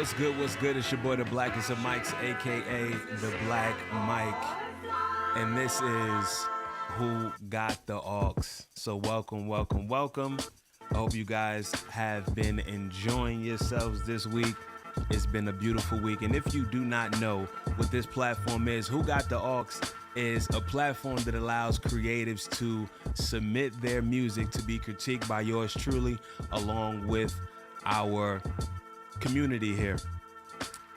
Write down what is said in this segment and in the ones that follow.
What's good? What's good? It's your boy, the Blackest of Mics, aka the Black Mike, and this is Who Got the Aux. So welcome, welcome, welcome. I hope you guys have been enjoying yourselves this week. It's been a beautiful week, and if you do not know what this platform is, Who Got the Aux is a platform that allows creatives to submit their music to be critiqued by yours truly, along with our community here.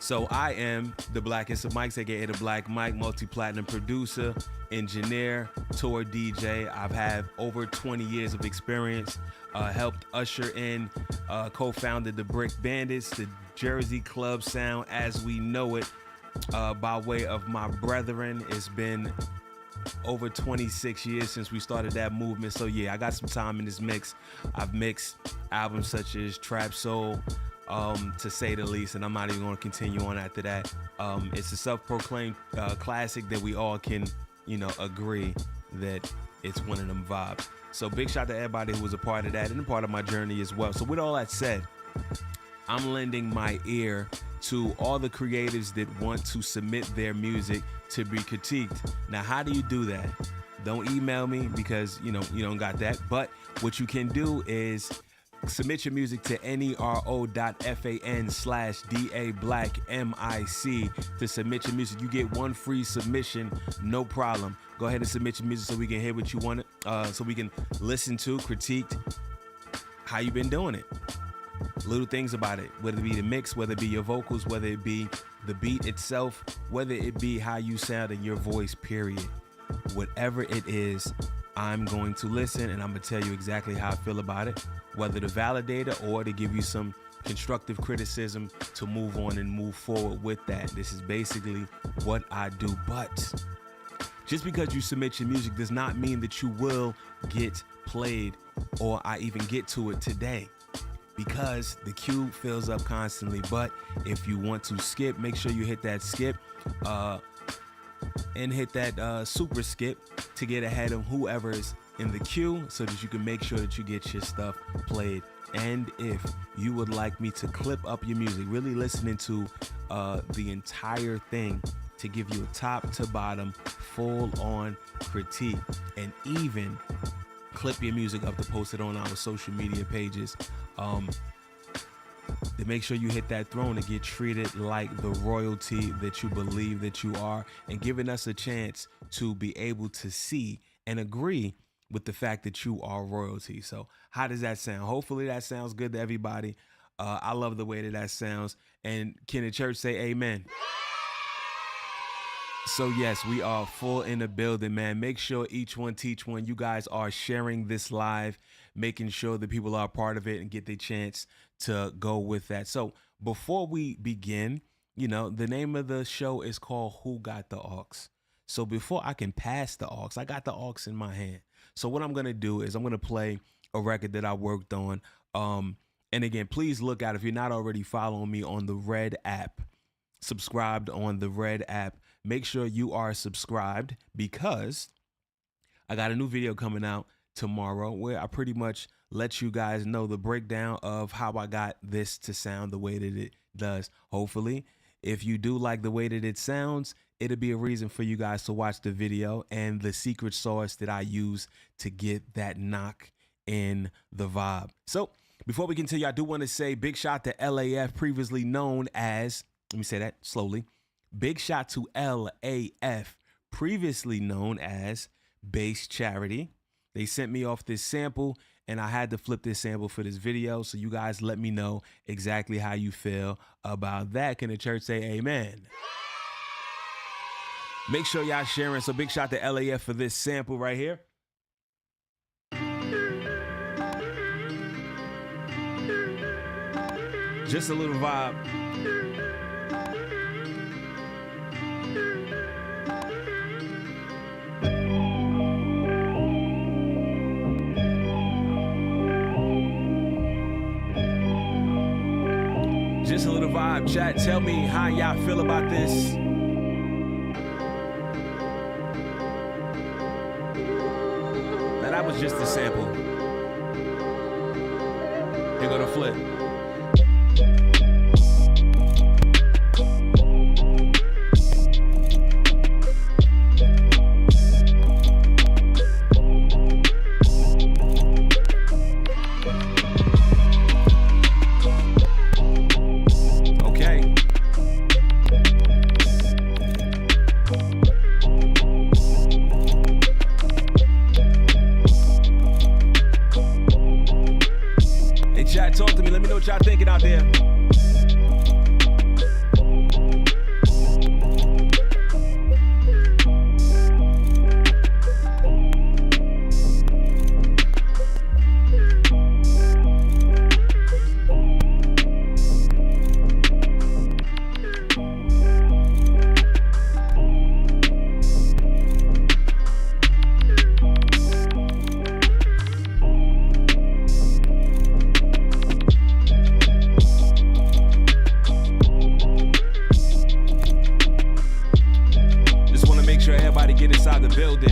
So I am the blackest of mics, aka the Black Mike, multi-platinum producer, engineer, tour DJ. I've had over 20 years of experience, helped usher in, co-founded the Brick Bandits, the Jersey club sound as we know it, by way of my brethren. It's been over 26 years since we started that movement. So yeah, I got some time in this mix. I've mixed albums such as Trap Soul, to say the least, and I'm not even going to continue on after that. It's a self-proclaimed classic that we all can, agree that it's one of them vibes. So big shout to everybody who was a part of that and a part of my journey as well. So with all that said, I'm lending my ear to all the creatives that want to submit their music to be critiqued. Now, how do you do that? Don't email me because, you don't got that. But what you can do is submit your music to nero.fan/DABlackMIC to submit your music. You get one free submission, no problem. Go ahead and submit your music so we can hear what you want, so we can listen to, critiqued how you been doing it. Little things about it, whether it be the mix, whether it be your vocals, whether it be the beat itself, whether it be how you sound in your voice, period. Whatever it is, I'm going to listen and I'm going to tell you exactly how I feel about it, whether to validate it or to give you some constructive criticism to move on and move forward with that. This is basically what I do. But just because you submit your music does not mean that you will get played or I even get to it today, because the queue fills up constantly. But if you want to skip, make sure you hit that skip and hit that super skip to get ahead of whoever's in the queue so that you can make sure that you get your stuff played. And if you would like me to clip up your music, really listening to the entire thing to give you a top to bottom full on critique, and even clip your music up to post it on our social media pages, to make sure you hit that throne and get treated like the royalty that you believe that you are, and giving us a chance to be able to see and agree with the fact that you are royalty. So how does that sound? Hopefully that sounds good to everybody. I love the way that sounds. And can the church say amen? So yes, we are full in the building, man. Make sure each one teach one. You guys are sharing this live, making sure that people are a part of it and get their chance to go with that. So before we begin, the name of the show is called Who Got the Aux? So before I can pass the aux, I got the aux in my hand. So what I'm going to do is I'm going to play a record that I worked on. And again, please look out, if you're not already following me on the Red app, subscribed on the Red app, make sure you are subscribed, because I got a new video coming out tomorrow where I pretty much let you guys know the breakdown of how I got this to sound the way that it does. Hopefully, if you do like the way that it sounds, it'll be a reason for you guys to watch the video and the secret sauce that I use to get that knock in the vibe. So before we continue, I do want to say big shout to LAF, previously known as, let me say that slowly. Big shout to LAF, previously known as Bass Charity. They sent me off this sample and I had to flip this sample for this video. So you guys let me know exactly how you feel about that. Can the church say amen? Make sure y'all sharing. So big shout to LAF for this sample right here. Just a little vibe. Just a little vibe. Chat, tell me how y'all feel about this. Now that was just a sample. Here go the flip. Talk to me. Let me know what y'all thinking out there.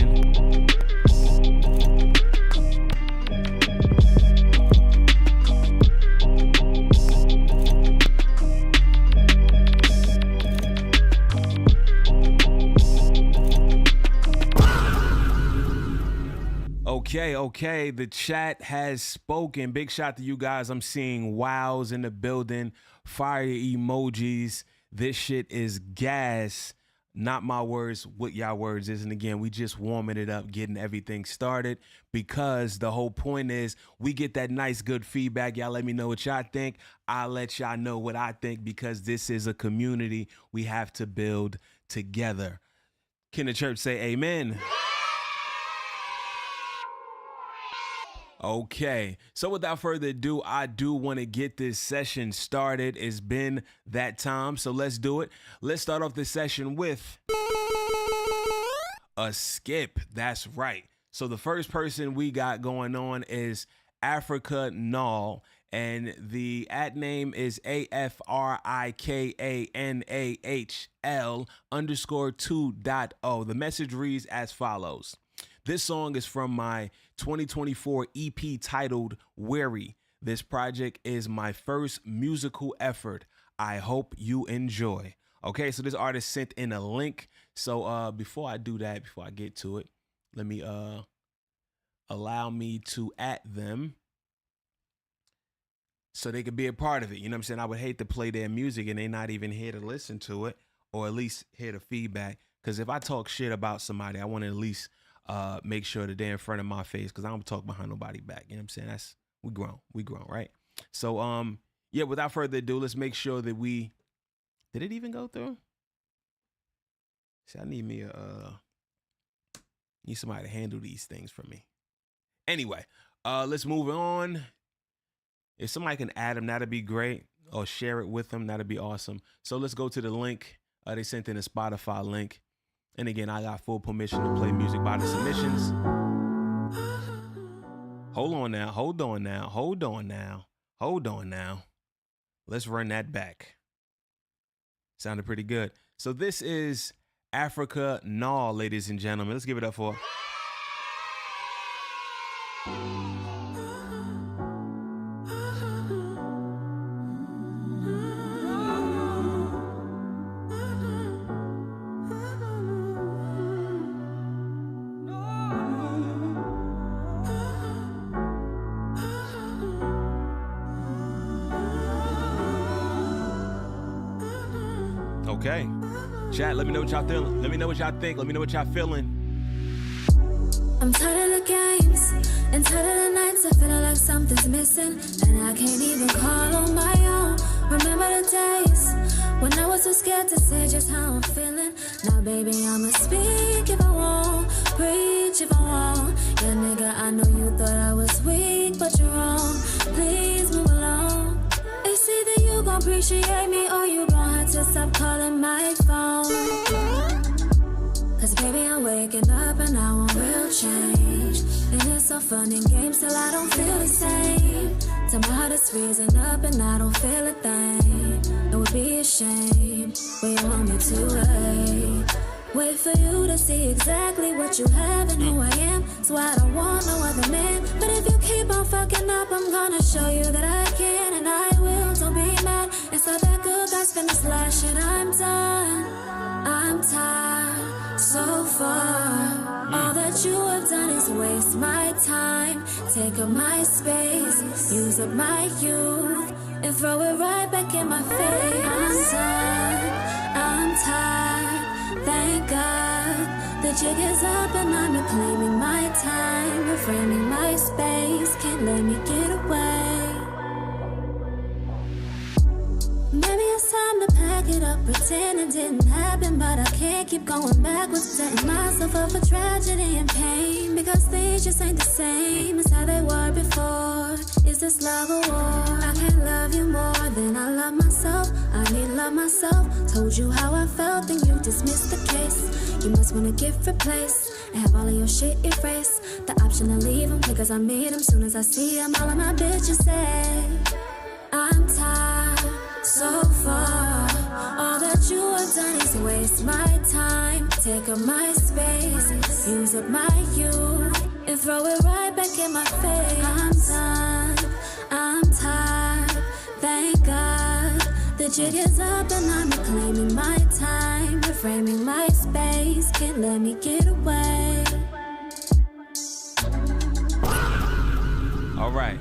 building. Okay, the chat has spoken. Big shout to you guys. I'm seeing wows in the building, fire emojis. This shit is gas. Not my words, what y'all words is. And again, we just warming it up, getting everything started, because the whole point is we get that nice, good feedback. Y'all let me know what y'all think. I'll let y'all know what I think, because this is a community we have to build together. Can the church say amen? Okay, so without further ado, I do want to get this session started. It's been that time, so let's do it. Let's start off this session with a skip. That's right. So the first person we got going on is Africa Null, and the @ name is AFRIKANAHL_2.0. The message reads as follows. This song is from my 2024 EP titled Weary. This project is my first musical effort. I hope you enjoy. Okay, so this artist sent in a link. So before I do that, before I get to it, let me allow me to @ them so they could be a part of it. You know what I'm saying? I would hate to play their music and they not even here to listen to it, or at least hear the feedback. Because if I talk shit about somebody, I want to at least make sure that they're in front of my face, because I don't talk behind nobody back. You know what I'm saying? That's we grown, right? So yeah, without further ado, let's make sure that we did it even go through? See, I need me need somebody to handle these things for me. Anyway, let's move on. If somebody can add them, that'd be great, or share it with them, that'd be awesome. So let's go to the link. They sent in a Spotify link. And again, I got full permission to play music by the submissions. Hold on now. Let's run that back. Sounded pretty good. So this is Africa Null, ladies and gentlemen. Let's give it up for. Okay. Chat, let me know what y'all feeling. Let me know what y'all think. Let me know what y'all feeling. I'm tired of the games and tired of the nights. I feel like something's missing, and I can't even call on my own. Remember the days when I was so scared to say just how I'm feeling. Now, baby, I'ma speak if I want, preach if I want. Yeah, nigga, I know you thought I was weak, but you're wrong. Please move along. It's either you gon' appreciate me or you gon' have to stop calling my phone. Cause baby, I'm waking up and I want real change. And it's so fun in games till I don't feel the same. Till my heart is freezing up and I don't feel a thing. It would be a shame. Wait, you want me to wait for you to see exactly what you have and who I am. So I don't want no other man. But if you keep on fucking up, I'm gonna show you that I can and I will. Don't be mad. It's not that good, guys, finish last shit. I'm done. I'm tired. So far, all that you have done is waste my time, take up my space, use up my youth, and throw it right back in my face. I'm tired, thank God. The jig is up and I'm reclaiming my time, reframing my space, can't let me get away. Maybe it's time to pack it up, pretend it didn't happen, but I can't keep going backwards, setting myself up for tragedy and pain, because things just ain't the same as how they were before. Is this love a war? I can't love you more than I love myself. I need love myself. Told you how I felt, then you dismissed the case. You must want a gift replaced and have all of your shit erased. The option to leave him, because I meet him soon as I see him. All of my bitches say I'm tired. So far, all that what you have done is waste my time, take up my space, use up my youth, and throw it right back in my face. I'm done, I'm tired, thank God. The jig is up and I'm reclaiming my time, reframing my space, can't let me get away. All right.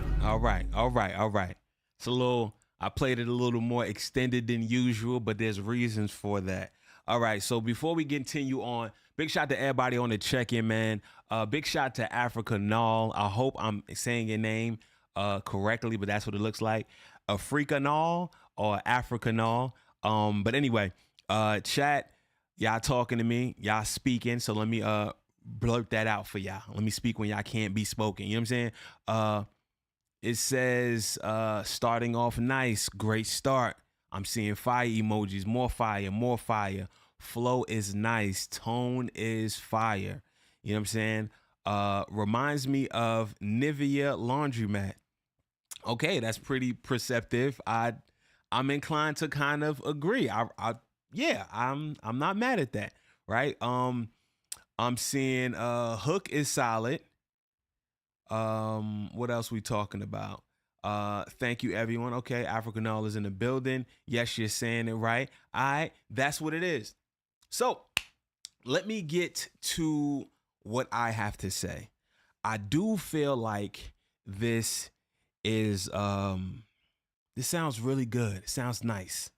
It's a little, I played it a little more extended than usual, but there's reasons for that. All right, so before we continue on, big shout to everybody on the check-in, man. Big shout to Africa Null. I hope I'm saying your name correctly, but that's what it looks like. Africa Null or Africa Null. But anyway, chat, y'all talking to me, y'all speaking, so let me blurt that out for y'all. Let me speak when y'all can't be spoken. You know what I'm saying? It says, starting off nice, great start. I'm seeing fire emojis, more fire, more fire. Flow is nice, tone is fire. You know what I'm saying? Reminds me of Nivea Laundromat. Okay, that's pretty perceptive. I'm inclined to kind of agree. I'm not mad at that, right? I'm seeing Hook is solid. What else we talking about? Thank you, everyone. Okay, African All is in the building. Yes, you're saying it right. All right, that's what it is. So let me get to what I have to say. I do feel like this is this sounds really good. It sounds nice.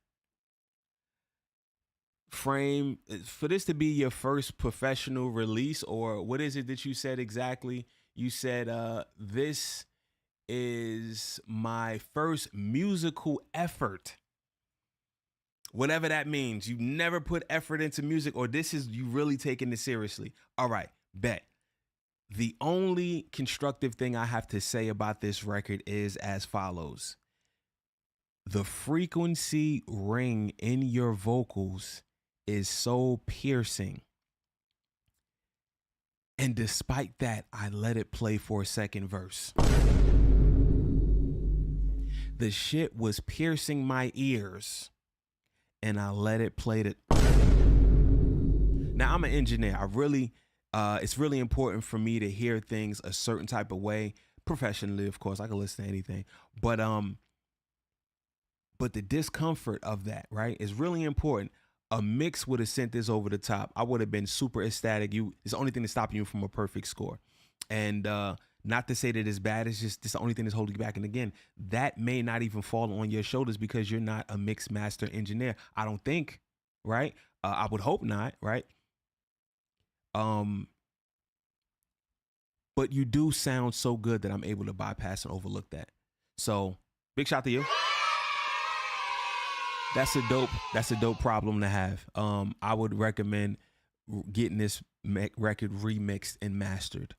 Frame, for this to be your first professional release, or what is it that you said exactly? You said, this is my first musical effort. Whatever that means. You never put effort into music, or this is you really taking this seriously. All right, bet. The only constructive thing I have to say about this record is as follows. The frequency ring in your vocals is so piercing. And despite that, I let it play for a second verse. The shit was piercing my ears, and I let it play. Now, I'm an engineer. It's really important for me to hear things a certain type of way. Professionally, of course, I can listen to anything. But the discomfort of that, right, is really important. A mix would have sent this over the top. I would have been super ecstatic. It's the only thing that's stopping you from a perfect score. And not to say that it's bad. It's just the only thing that's holding you back. And again, that may not even fall on your shoulders because you're not a mix master engineer. I don't think, right? I would hope not, right? But you do sound so good that I'm able to bypass and overlook that. So big shout to you. That's a dope problem to have. I would recommend getting this record remixed and mastered.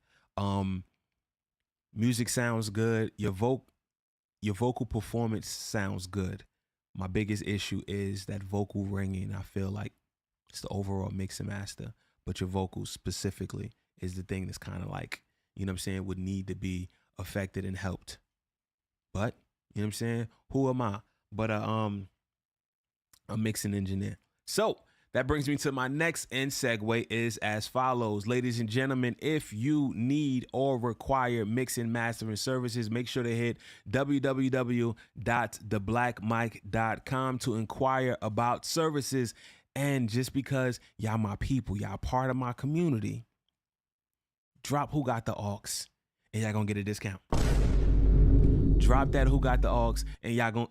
Music sounds good. Your vocal performance sounds good. My biggest issue is that vocal ringing. I feel like it's the overall mix and master, but your vocals specifically is the thing that's kind of like, you know what I'm saying, would need to be affected and helped. But, you know what I'm saying? Who am I? But a mixing engineer. So that brings me to my next end segue is as follows. Ladies and gentlemen, if you need or require mix and mastering services, make sure to hit www.theblackmic.com to inquire about services. And just because y'all my people, y'all part of my community, drop Who Got the Aux and y'all gonna get a discount. Drop that Who Got the Aux and y'all gonna...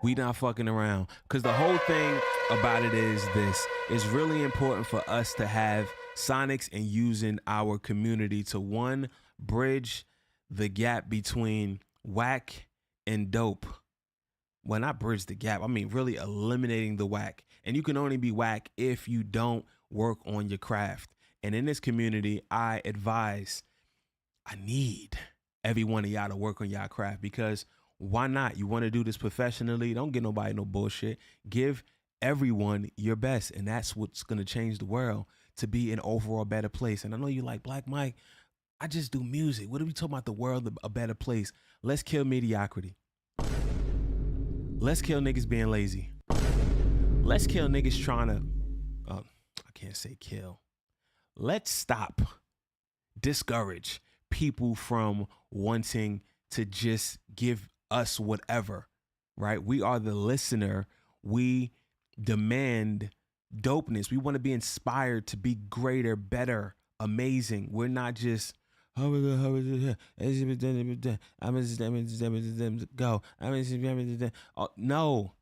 We not fucking around. Because the whole thing about it is this. It's really important for us to have sonics and using our community to, one, bridge the gap between whack and dope. Well, not bridge the gap. I mean, really eliminating the whack. And you can only be whack if you don't work on your craft. And in this community, I need every one of y'all to work on y'all craft, because why not? You want to do this professionally. Don't get nobody no bullshit. Give everyone your best. And that's what's going to change the world to be an overall better place. And I know you like, Black Mike, I just do music. What are we talking about the world, a better place? Let's kill mediocrity. let's kill niggas being lazy. Let's kill niggas trying to, I can't say kill. Let's stop, discourage people from wanting to just give us whatever, right? We are the listener. We demand dopeness. We want to be inspired to be greater, better, amazing. We're not just go. No.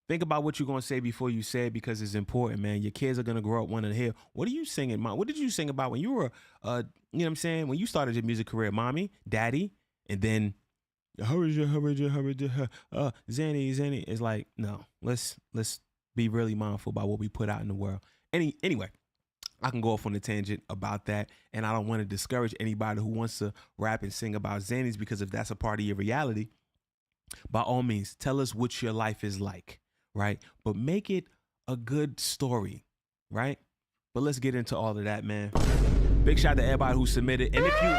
Think about what you're going to say before you say it, because it's important, man. Your kids are going to grow up wanting to hear, what are you singing, Mom? What did you sing about when you were, you know what I'm saying? When you started your music career, Mommy, Daddy, and then Zanny. It's like, no, let's be really mindful about what we put out in the world. Anyway, I can go off on a tangent about that, and I don't want to discourage anybody who wants to rap and sing about Zannies, because if that's a part of your reality, by all means, tell us what your life is like, right? But make it a good story, right? But let's get into all of that, man. Big shout out to everybody who submitted. And if you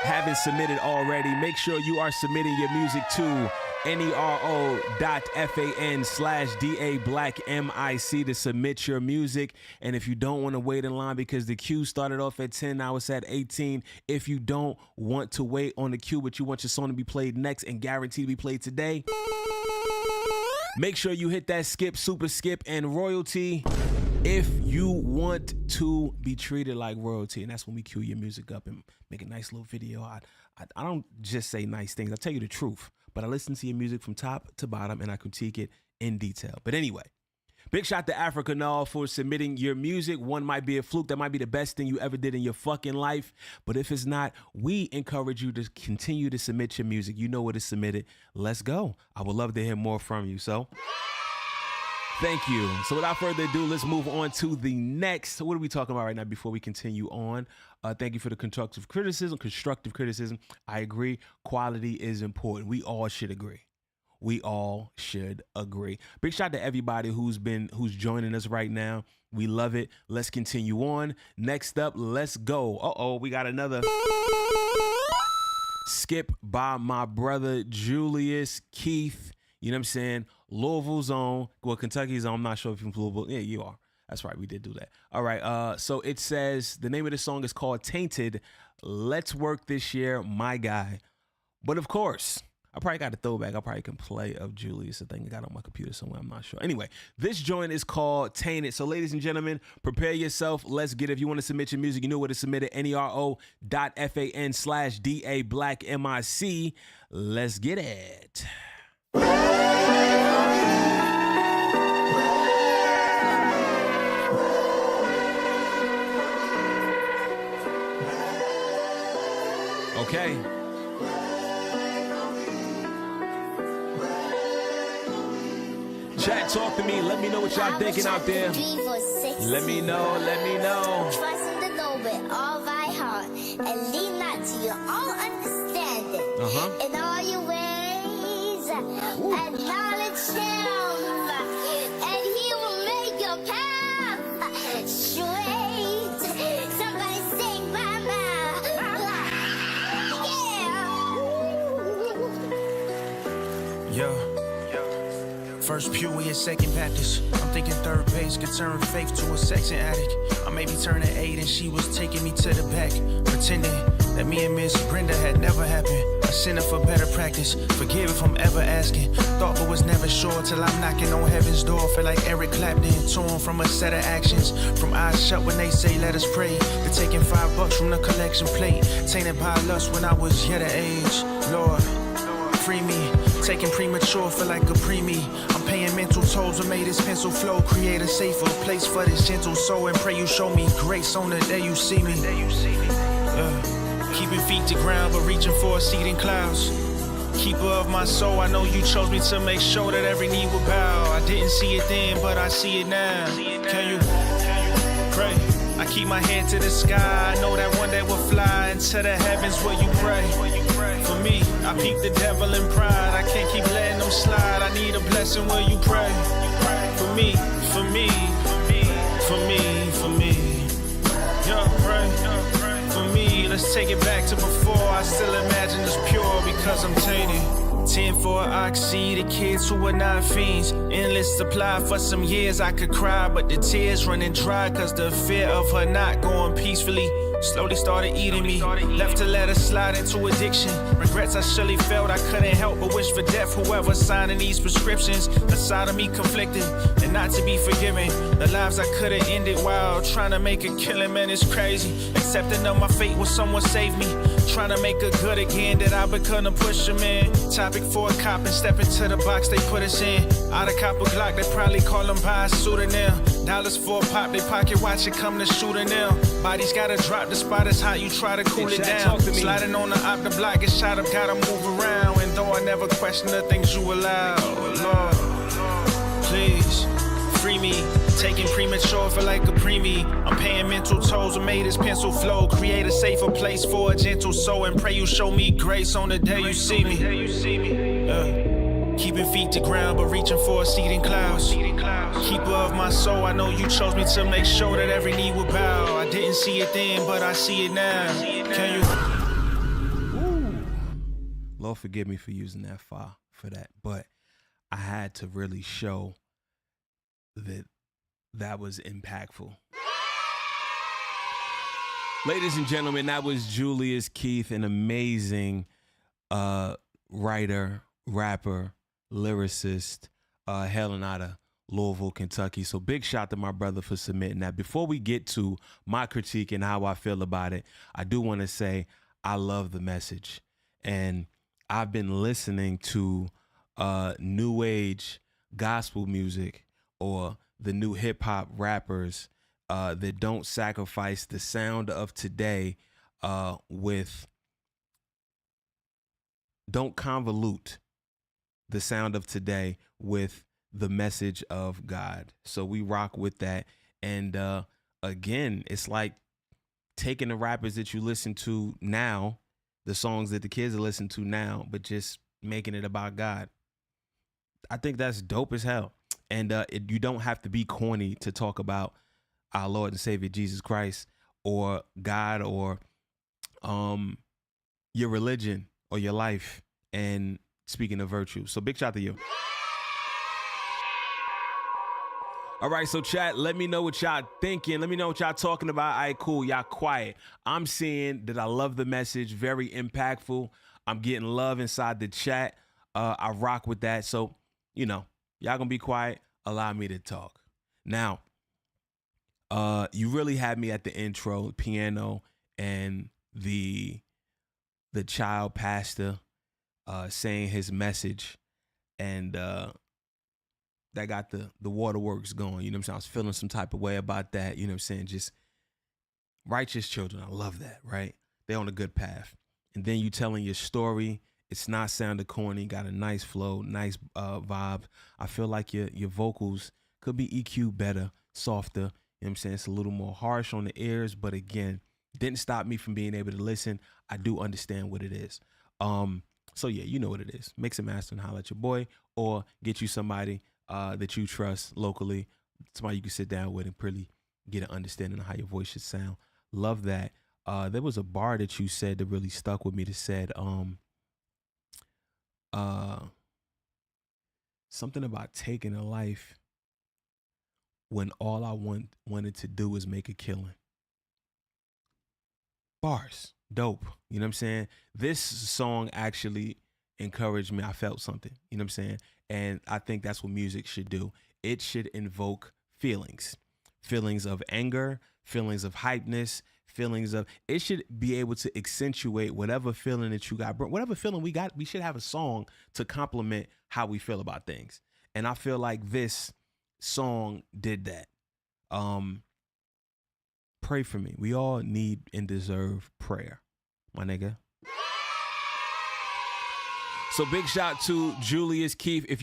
haven't submitted already, make sure you are submitting your music to nero.fan/DABlackMIC to submit your music. And if you don't want to wait in line because the queue started off at 10, now it's at 18. If you don't want to wait on the queue, but you want your song to be played next and guaranteed to be played today, make sure you hit that skip, super skip, and royalty if you want to be treated like royalty. And that's when we cue your music up and make a nice little video. I don't just say nice things. I tell you the truth. But I listen to your music from top to bottom and I critique it in detail. But anyway, big shout to Africa Null for submitting your music. One might be a fluke. That might be the best thing you ever did in your fucking life. But if it's not, we encourage you to continue to submit your music. You know what is submitted. Let's go. I would love to hear more from you. So thank you. So without further ado, let's move on to the next. So what are we talking about right now before we continue on? Thank you for the constructive criticism. I agree. Quality is important. We all should agree. Big shout out to everybody who's joining us right now. We love it. Let's continue on. Next up, let's go. We got another skip by my brother Julius Keith. You know what I'm saying? Louisville's own. Well, Kentucky's own. I'm not sure if you're from Louisville. Yeah, you are. That's right. We did do that. All right. So it says the name of the song is called Tainted. Let's work this year, my guy. But of course, I probably got a throwback. I probably can play of Julius. I think I got on my computer somewhere. I'm not sure. Anyway, this joint is called Tainted. So ladies and gentlemen, prepare yourself. Let's get it. If you want to submit your music, you know where to submit it. nero.fan/DABlackMIC. Let's get it. Okay. Chat, talk to me. Let me know what y'all thinking out there. Let me know. Trust in the Lord with all thy heart, and lean not to your own understanding. In all your ways, acknowledge him, and he will make your path straight. Somebody sing my mouth. Yo. First pew, we at Second Baptist. I'm thinking third base could turn Faith to a sexing addict. I maybe turning 8 and she was taking me to the back, pretending that me and Miss Brenda had never happened. A sinner for better practice. Forgive if I'm ever asking. Thought but was never sure till I'm knocking on heaven's door. Feel like Eric Clapton, torn from a set of actions. From eyes shut when they say let us pray. To taking $5 from the collection plate. Tainted by lust when I was yet of age. Lord, free me. Taking premature, feel like a preemie. I'm paying mental tolls to make this pencil flow. Create a safer place for this gentle soul. And pray you show me grace on the day you see me. Keeping feet to ground, but reaching for a seat in clouds. Keeper of my soul, I know you chose me to make sure that every knee will bow. I didn't see it then, but I see it now. Can you pray? I keep my head to the sky. I know that one day we'll fly into the heavens where you pray. For me, I peep the devil in pride. I can't keep letting them slide. I need a blessing where you pray. For me, for me, for me, for me. Yo, pray. For me, let's take it back to before. I still imagine it's pure because I'm tainted. 10 for oxy, the kids who are not fiends. Endless supply for some years I could cry, but the tears running dry, cause the fear of her not going peacefully slowly started eating me. Left to let her slide into addiction. Regrets I surely felt, I couldn't help but wish for death. Whoever signing these prescriptions, a side of me conflicted and not to be forgiven. The lives I could've ended while trying to make a killing, man, it's crazy. Accepting of my fate when someone saved me. Trying to make it good again, that I become push them in. Topic for a cop and step into the box they put us in. Out of cop a Glock, they probably call them by a pseudonym. Dollars for a pop, they pocket watch it come to shooting them. Bodies gotta drop, the spot is hot, you try to cool it down. Sliding on the op, the block, get shot up, gotta move around. And though I never question the things you allow, Lord, please free me. Taking premature for like a preemie. I'm paying mental tolls, I made this pencil flow. Create a safer place for a gentle soul. And pray you show me grace on the day you see me. Keeping feet to ground, but reaching for a seat in clouds. Keeper of my soul, I know you chose me to make sure that every knee would bow. I didn't see it then, but I see it now. Can you? Ooh. Lord forgive me for using that file for that, but I had to really show that was impactful. Ladies and gentlemen, that was Julius Keith, an amazing writer, rapper, lyricist, hailing out of Louisville, Kentucky. So big shout to my brother for submitting that. Before we get to my critique and how I feel about it, I do want to say I love the message. And I've been listening to new age gospel music or the new hip hop rappers that don't sacrifice the sound of today don't convolute the sound of today with the message of God. So we rock with that. And again, it's like taking the rappers that you listen to now, the songs that the kids are listening to now, but just making it about God. I think that's dope as hell. And you don't have to be corny to talk about our Lord and Savior Jesus Christ or God or your religion or your life and speaking of virtue. So big shout to you. All right, so chat, let me know what y'all thinking. Let me know what y'all talking about. All right, cool. Y'all quiet. I'm seeing that I love the message. Very impactful. I'm getting love inside the chat. I rock with that. So, you know, y'all gonna be quiet. Allow me to talk. Now, you really had me at the intro, piano, and the child pastor saying his message, and that got the waterworks going. You know what I'm saying? I was feeling some type of way about that. You know what I'm saying? Just righteous children. I love that, right? They're on a good path. And then you telling your story. It's not sounding corny. Got a nice flow, nice vibe. I feel like your vocals could be EQ better, softer. You know what I'm saying? It's a little more harsh on the ears, but again, didn't stop me from being able to listen. I do understand what it is. So yeah, you know what it is. Mix and master and holler at your boy, or get you somebody that you trust locally, somebody you can sit down with and really get an understanding of how your voice should sound. Love that. There was a bar that you said that really stuck with me that said something about taking a life when all I wanted to do was make a killing. Bars. Dope. You know what I'm saying? This song actually encouraged me. I felt something. You know what I'm saying? And I think that's what music should do. It should invoke feelings. Feelings of anger, feelings of hypeness, it should be able to accentuate whatever feeling that you got. Whatever feeling we got, we should have a song to complement how we feel about things. And I feel like this song did that. Pray for me. We all need and deserve prayer, my nigga. So big shout to Julius Keith. If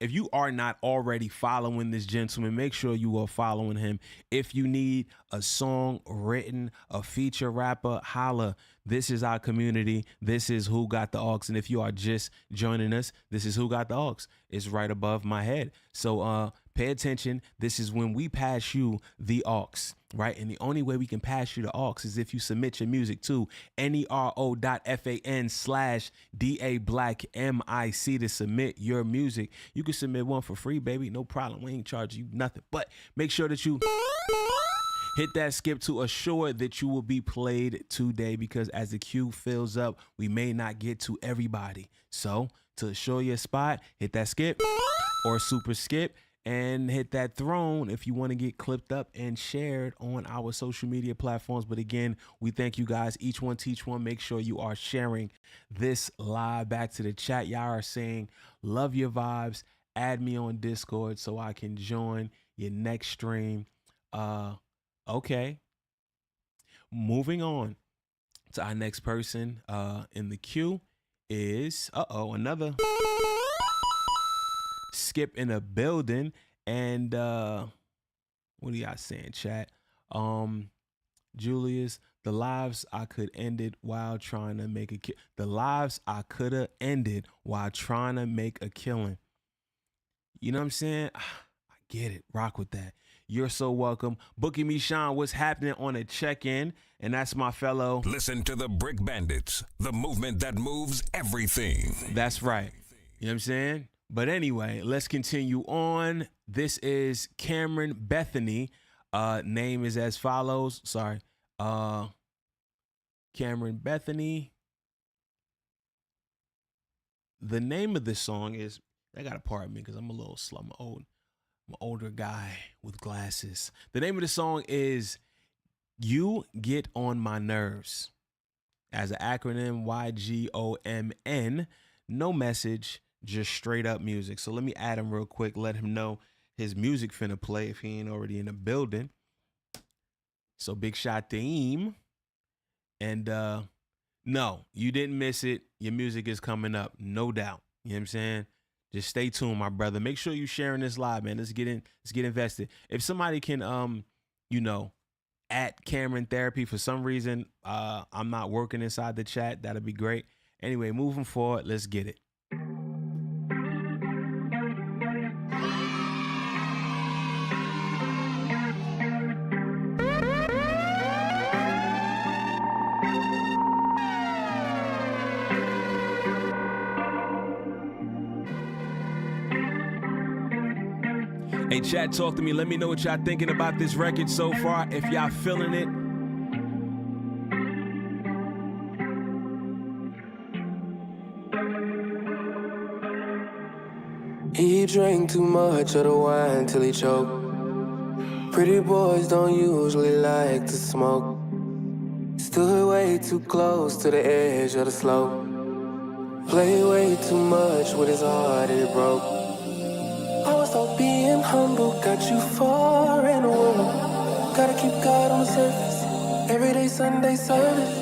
if you are not already following this gentleman, make sure you are following him. If you need a song written, a feature rapper, holla. This is our community. This is Who Got the Aux. And if you are just joining us, this is Who Got the Aux. It's right above my head. So pay attention. This is when we pass you the aux, right? And the only way we can pass you the aux is if you submit your music to nero.fan/DABlackMIC to submit your music. You can submit one for free, baby. No problem. We ain't charging you nothing. But make sure that you hit that skip to assure that you will be played today, because as the queue fills up, we may not get to everybody. So to assure your spot, hit that skip or super skip and hit that throne if you want to get clipped up and shared on our social media platforms. But again, we thank you guys. Each one teach one. Make sure you are sharing this live back to the chat. Y'all are saying love your vibes. Add me on Discord so I can join your next stream. Okay. Moving on to our next person in the queue is another skip in a building. And what are y'all saying, chat? Julius, the lives I could ended while trying to make the lives I could have ended while trying to make a killing. You know what I'm saying? I get it. Rock with that. You're so welcome. Bookie Me Sean, what's happening on a check-in? And that's my fellow. Listen to the Brick Bandits, the movement that moves everything. That's right. You know what I'm saying? But anyway, let's continue on. This is Cameron Bethany. Name is as follows. Sorry. Cameron Bethany. The name of this song is, I got to pardon me because I'm a little slow. I'm an older guy with glasses. The name of the song is You Get On My Nerves. As an acronym, YGOMN. No message, just straight up music. So let me add him real quick. Let him know his music finna play if he ain't already in the building. So big shot to him. And no, you didn't miss it. Your music is coming up, no doubt. You know what I'm saying? Just stay tuned, my brother. Make sure you sharing this live, man. Let's get invested. If somebody can, at Cameron Therapy for some reason, I'm not working inside the chat. That'd be great. Anyway, moving forward, let's get it. Hey, chat, talk to me. Let me know what y'all thinking about this record so far. If y'all feeling it. He drank too much of the wine till he choked. Pretty boys don't usually like to smoke. Stood way too close to the edge of the slope. Played way too much with his heart and it broke. I was thought being humble got you far in the world. Gotta keep God on the surface. Everyday Sunday service.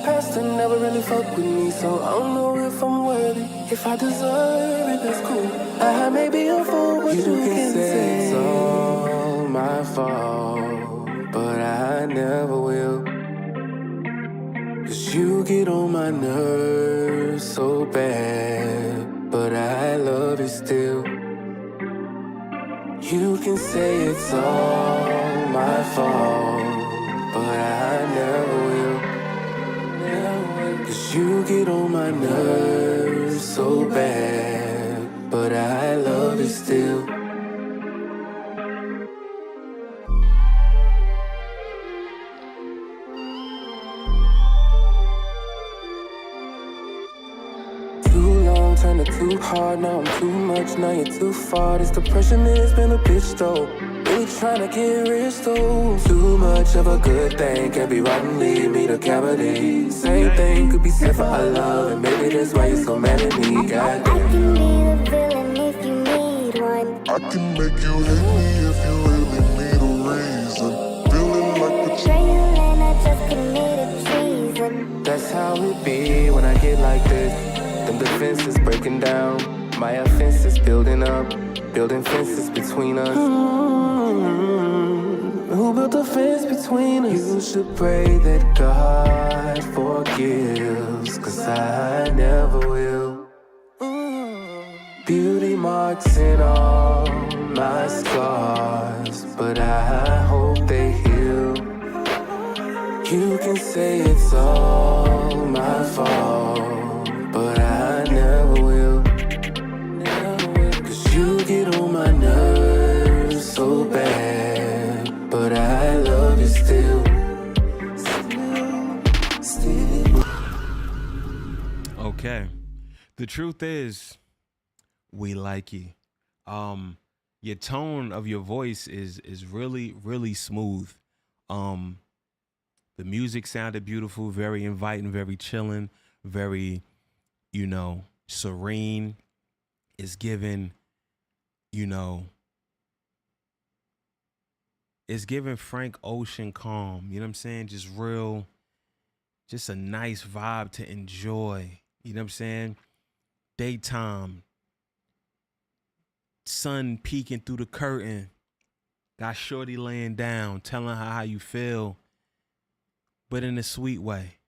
Pastor never really fucked with me, so I don't know if I'm worthy. If I deserve it, that's cool. I may be a fool, but you can say it's all my fault, but I never will. 'Cause you get on my nerves so bad, but I love you still. You can say it's all my fault, but I never will. 'Cause you get on my nerves so bad, but I love you still. Turned it too hard, now I'm too much, now you're too far. This depression has been a bitch though. Really trying to get rich though. Too much of a good thing can be rotten, lead me to cavity. Same thing could be said for our love, and maybe that's why you're so mad at me. Goddamn. I can be the villain if you need one. I can make you hate me if you really need a reason. Feeling like Betrayal and I just committed treason. That's how it be when I get like this. Them defenses breaking down, my offenses building up. building fences between us. Who built a fence between us? You should pray that God forgives, 'cause I never will. Beauty marks in all my scars, but I hope they heal. You can say it's all my fault, but I never will. 'Cause you get on my nerves so bad, but I love you still. Okay. The truth is, we like you. Your tone of your voice is really, really smooth. The music sounded beautiful, very inviting, very chilling, very, serene. It's given, it's giving Frank Ocean calm. You know what I'm saying? Just a nice vibe to enjoy. You know what I'm saying? Daytime. Sun peeking through the curtain. Got shorty laying down, telling her how you feel, but in a sweet way.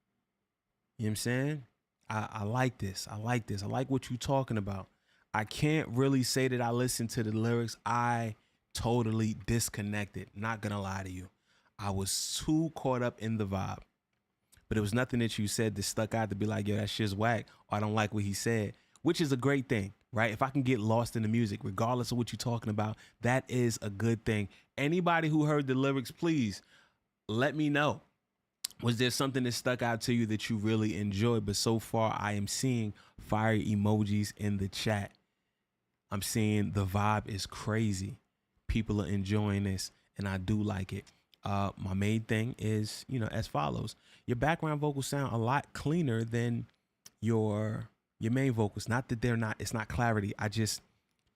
You know what I'm saying? I like this. I like this. I like what you're talking about. I can't really say that I listened to the lyrics. I totally disconnected. Not gonna lie to you. I was too caught up in the vibe. But it was nothing that you said that stuck out to be like, yo, that shit's whack, or I don't like what he said, which is a great thing, right? If I can get lost in the music, regardless of what you're talking about, that is a good thing. Anybody who heard the lyrics, please let me know. Was there something that stuck out to you that you really enjoyed? But so far, I am seeing fire emojis in the chat. I'm seeing the vibe is crazy. People are enjoying this, and I do like it. My main thing is, as follows. Your background vocals sound a lot cleaner than your main vocals. Not that it's not clarity. I just,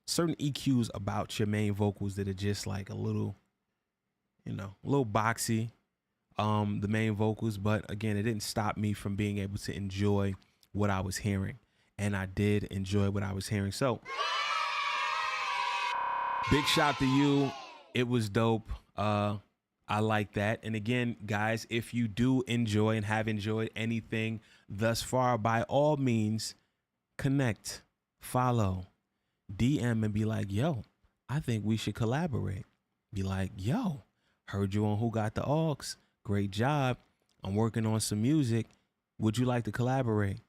certain EQs about your main vocals that are just like a little, a little boxy, the main vocals. But again, it didn't stop me from being able to enjoy what I was hearing. And I did enjoy what I was hearing. So big shout to you. It was dope. I like that. And again, guys, if you do enjoy and have enjoyed anything thus far, by all means, connect, follow, DM, and be like, yo, I think we should collaborate. Be like, yo, heard you on Who Got the Aux. Great job. I'm working on some music. Would you like to collaborate?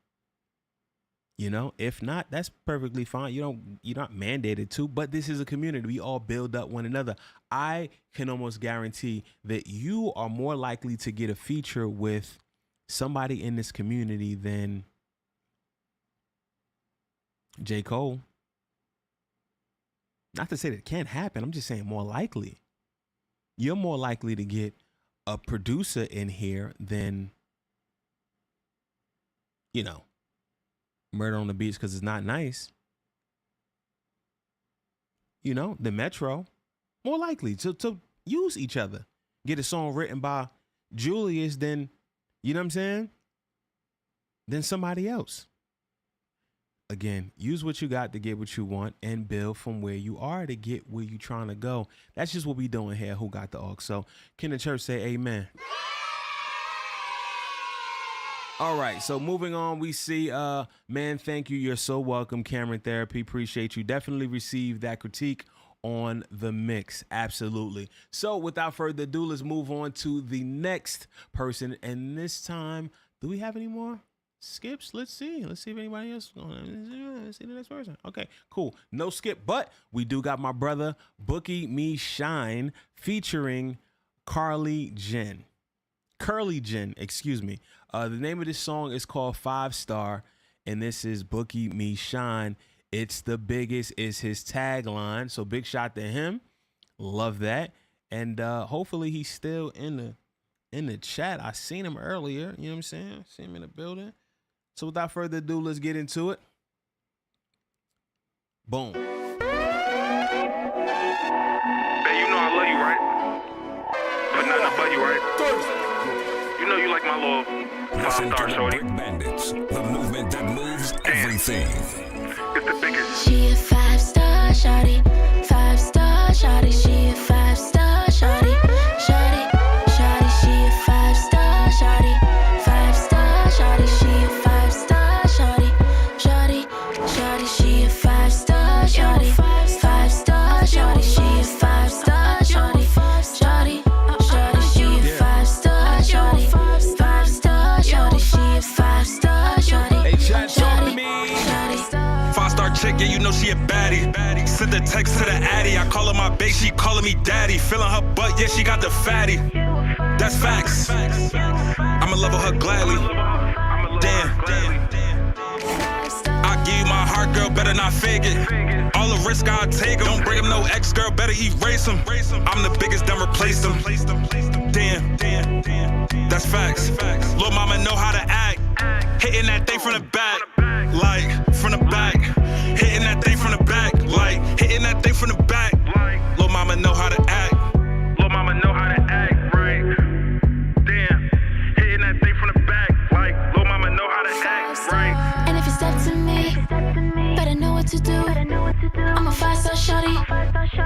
If not, that's perfectly fine. You're not mandated to, but this is a community. We all build up one another. I can almost guarantee that you are more likely to get a feature with somebody in this community than J. Cole. Not to say that it can't happen. I'm just saying more likely. You're more likely to get a producer in here than, Murder on the Beach because it's not nice. The Metro, more likely to use each other. Get a song written by Julius than, you know what I'm saying? Than somebody else. Again, use what you got to get what you want and build from where you are to get where you're trying to go. That's just what we doing here. Who Got the Aux? So can the church say amen? All right, so moving on, we see, man, thank you. You're so welcome, Cameron Therapy. Appreciate you. Definitely received that critique on the mix. Absolutely. So without further ado, let's move on to the next person. And this time, do we have any more skips? Let's see. Let's see if anybody else is going. Let's see the next person. Okay, cool. No skip, but we do got my brother, Bookie Me Shine, featuring Curly Jen, excuse me. The name of this song is called 5 Star, and this is Bookie Me Shine. It's the biggest is his tagline. So big shout to him. Love that. And hopefully he's still in the chat. I seen him earlier. You know what I'm saying? See him in the building. So without further ado, let's get into it. Boom. Babe, you know I love you, right? But nothing but you, right? You know you like my little Listen to 5-star the shorty. Brick Bandits, the movement that moves everything. It's the biggest. She a 5-star shawty. 5-star shawty, she a 5-star shawty. Shawty, shawty, she a 5-star shawty. 5-star shawty, she a 5-star shawty. Shawty, shawty, she a 5-star shawty. 5-star shawty, she a 5-star shawty. Shawty, shawty, she a 5-star shawty. 5-star shawty, she a 5-star shawty. Hey, chat, talk to me. 5-star chick, yeah, you know she a baddie. Send a text to the addy. I call her my bae, she calling me daddy. Feeling her butt, yeah, she got the fatty. That's facts. I'ma level her gladly. Damn. I give you my heart, girl, better not fake it. All the risk I'll take 'em. Don't bring him no ex, girl, better erase him. I'm the biggest, then replace him. Damn. That's facts. Lil' mama know how to act. Hitting that thing from the back. Like, from the back. Hitting that thing from the back. Like, hitting that thing from the back. Lil' mama know how to act. Lil' mama know how to act, right? Damn, hitting that thing from the back. Like, lil' mama know how to act, right? And if you step to me, better know what to do. I'm a 5-star shawty.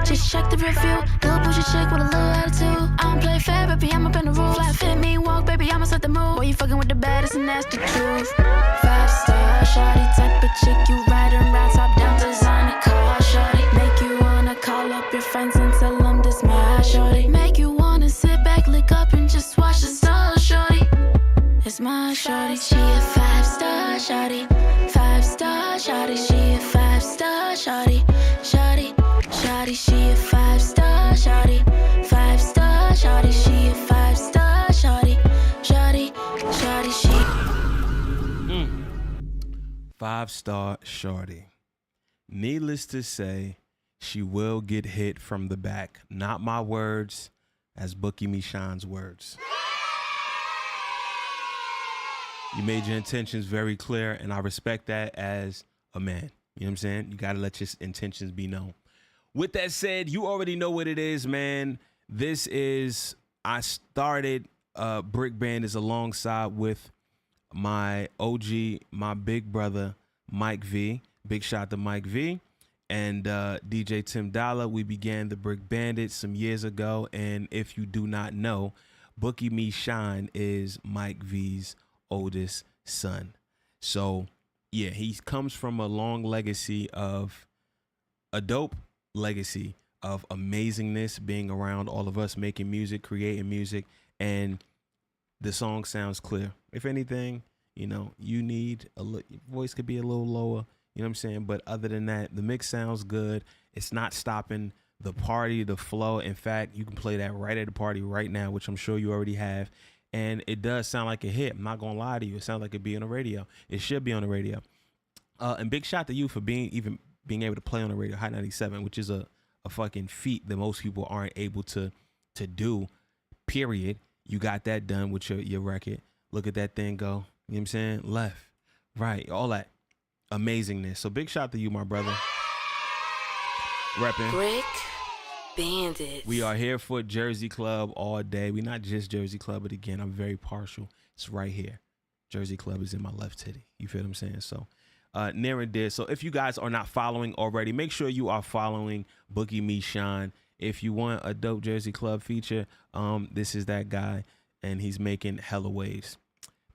Just check the review. Little bougie chick with a little attitude. I don't play fair, baby, I'm up in the rule. Flat fit me, walk, baby, I'ma set the move. Boy, you fucking with the baddest, and that's the truth. 5-star shawty, type of chick you ride around, top down, designer car shawty. Make you wanna call up your friends and tell them this my shawty. Make you wanna sit back, lick up, and just watch the stars, shawty. It's my shawty, she a 5-star shawty. 5-star shawty, she a 5-star shawty. Shawty, shawty, she a 5-star shawty. 5-star shawty, she a 5-star shawty. Shawty, shawty, she 5-star shorty. Needless to say, she will get hit from the back. Not my words, as Bookie Mishan's words. You made your intentions very clear, and I respect that as a man. You know what I'm saying? You got to let your intentions be known. With that said, you already know what it is, man. This is, I started Brick Bandits alongside with my OG, my big brother, Mike V. Big shout to Mike V. And DJ Tim Dollar. We began the Brick Bandits some years ago. And if you do not know, Bookie Me Shine is Mike V's oldest son. So, yeah, he comes from a long legacy of a dope legacy of amazingness, being around all of us, making music, creating music, and the song sounds clear. If anything, you know, you need your voice could be a little lower, you know what I'm saying? But other than that, the mix sounds good. It's not stopping the party, the flow. In fact, you can play that right at the party right now, which I'm sure you already have. And it does sound like a hit. I'm not going to lie to you. It sounds like it'd be on the radio. It should be on the radio. And big shout to you for being able to play on the radio, Hot 97, which is a fucking feat that most people aren't able to do, period. You got that done with your record. Look at that thing go. You know what I'm saying? Left, right, all that amazingness. So big shout to you, my brother. Repping. Brick Bandits. We are here for Jersey Club all day. We're not just Jersey Club, but again, I'm very partial. It's right here. Jersey Club is in my left titty. You feel what I'm saying? So near and dear. So if you guys are not following already, make sure you are following Bookie Me Shine. If you want a dope Jersey Club feature, this is that guy, and he's making hella waves.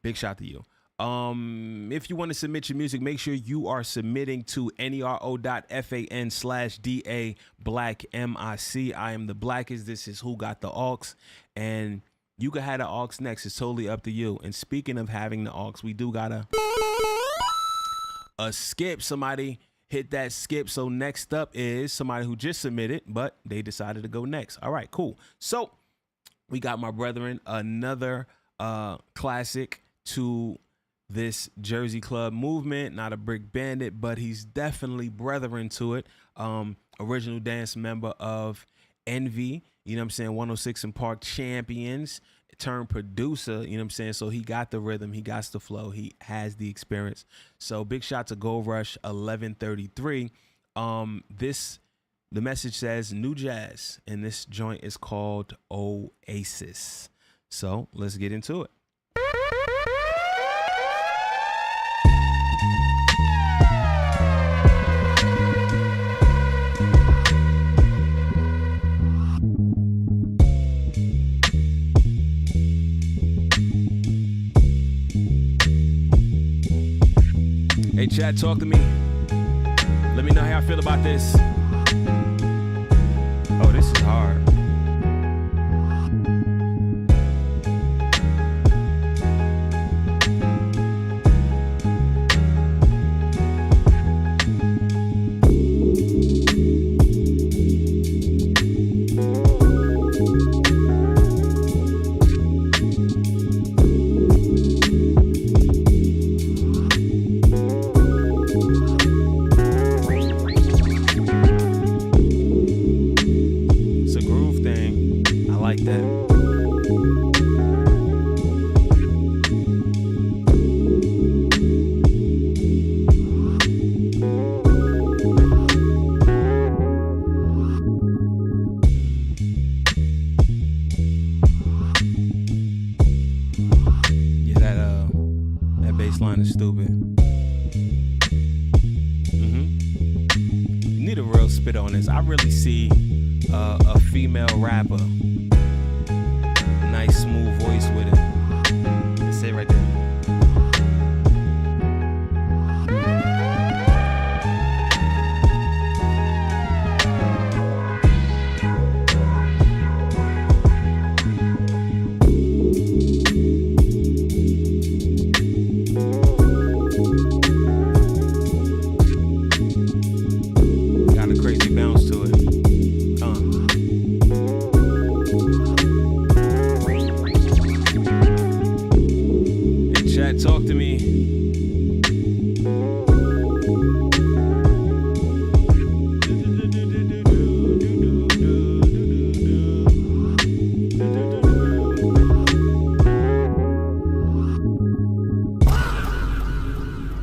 Big shout to you. If you want to submit your music, make sure you are submitting to nero.fan/DA Black MIC. I am the blackest. This is Who Got the Aux, and you can have the aux next. It's totally up to you. And speaking of having the aux, we do got a skip. Somebody hit that skip. So next up is somebody who just submitted, but they decided to go next. All right, cool. So we got, my brethren, another classic to this Jersey Club movement. Not a Brick Bandit, but he's definitely brethren to it. Original dance member of Envy, you know what I'm saying, 106 and Park champions, turned producer, you know what I'm saying? So he got the rhythm, he got the flow, he has the experience. So big shout to Gold Rush 1133. The message says New Jazz, and this joint is called Oasis. So let's get into it. Hey, chat, talk to me. Let me know how I feel about this. Oh, this is hard. I really see a female rapper, nice smooth voice with it. Let's say right there. Talk to me.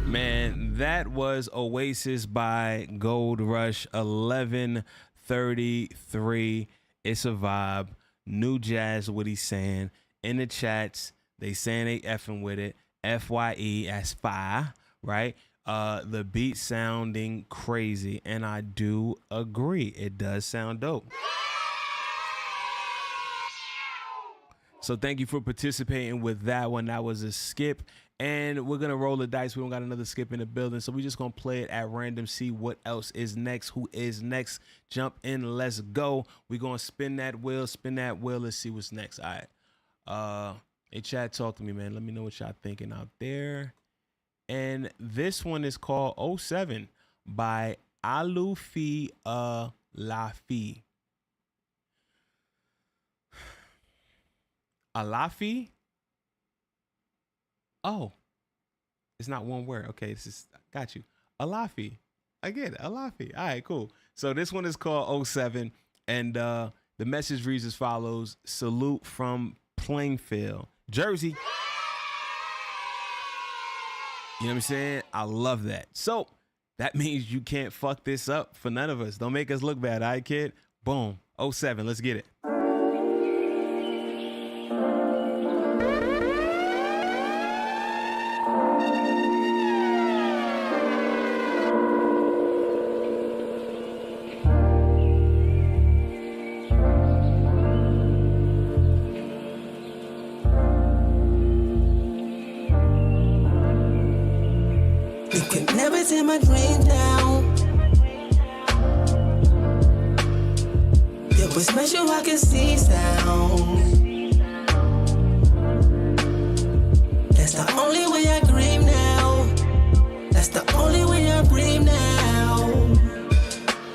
Man, that was Oasis by Gold Rush 1133. It's a vibe. New Jazz, what he's saying. In the chats, they saying they effing with it. FYE as fire, right? The beat sounding crazy, and I do agree. It does sound dope. So thank you for participating with that one. That was a skip, and we're gonna roll the dice. We don't got another skip in the building, so we're just gonna play it at random, see what else is next, who is next. Jump in, let's go. We're gonna spin that wheel, let's see what's next. All right. Hey, chat, talk to me, man. Let me know what y'all thinking out there. And this one is called 07 by Alufi Lafi. Alafi? Oh, it's not one word. Okay, it's just, got you. Alafi. I get it. Alafi. All right, cool. So this one is called 07. And the message reads as follows. Salute from Plainfield, Jersey. You know what I'm saying? I love that. So that means you can't fuck this up for none of us. Don't make us look bad, all right, kid? Boom. 07. Let's get it. Tear my dream down. Yeah, but special I can see sound. That's the only way I dream now. That's the only way I breathe now.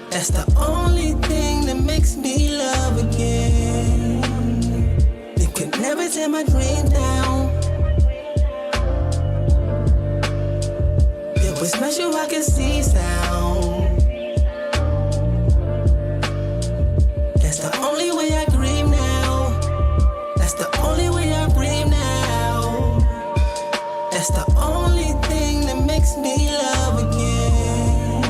That's the only thing that makes me love again. You can never tear my dream down. With special I can see sound. That's the only way I dream now. That's the only way I breathe now. That's the only thing that makes me love again.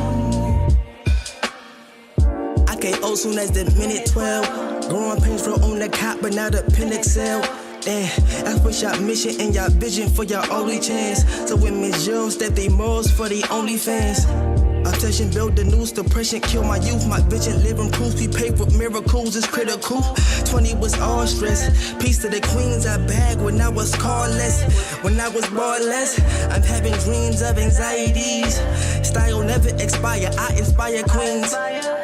I KO soon as the minute 12. Growing pains from on the cop, but now the pen excel. That's what y'all mission and y'all vision for y'all only chance. So with Miss Jones, step they morals for the only fans. Obsession build the news, depression kill my youth. My vision living proofs, we pay for miracles, it's critical. 20 was all stress. Peace to the queens I bagged when I was carless. When I was bornless, I'm having dreams of anxieties. Style never expire, I inspire queens.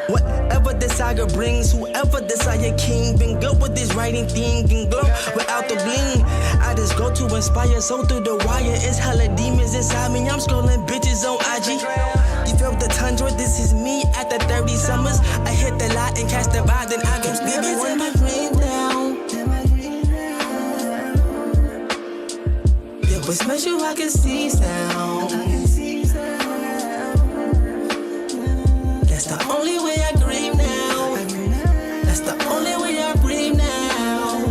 Whatever desire brings, whoever desire king. Been good with this writing thing, can glow without the bling. I just go to inspire, so through the wire, it's hella demons inside me. I'm scrolling bitches on IG. You felt the tundra, this is me at the 30 summers. I hit the lot and catch the vibe, then I go Stevie Wonder. My dream down. Yeah, but special I can see sound. That's the only way I dream now. That's the only way I breathe now.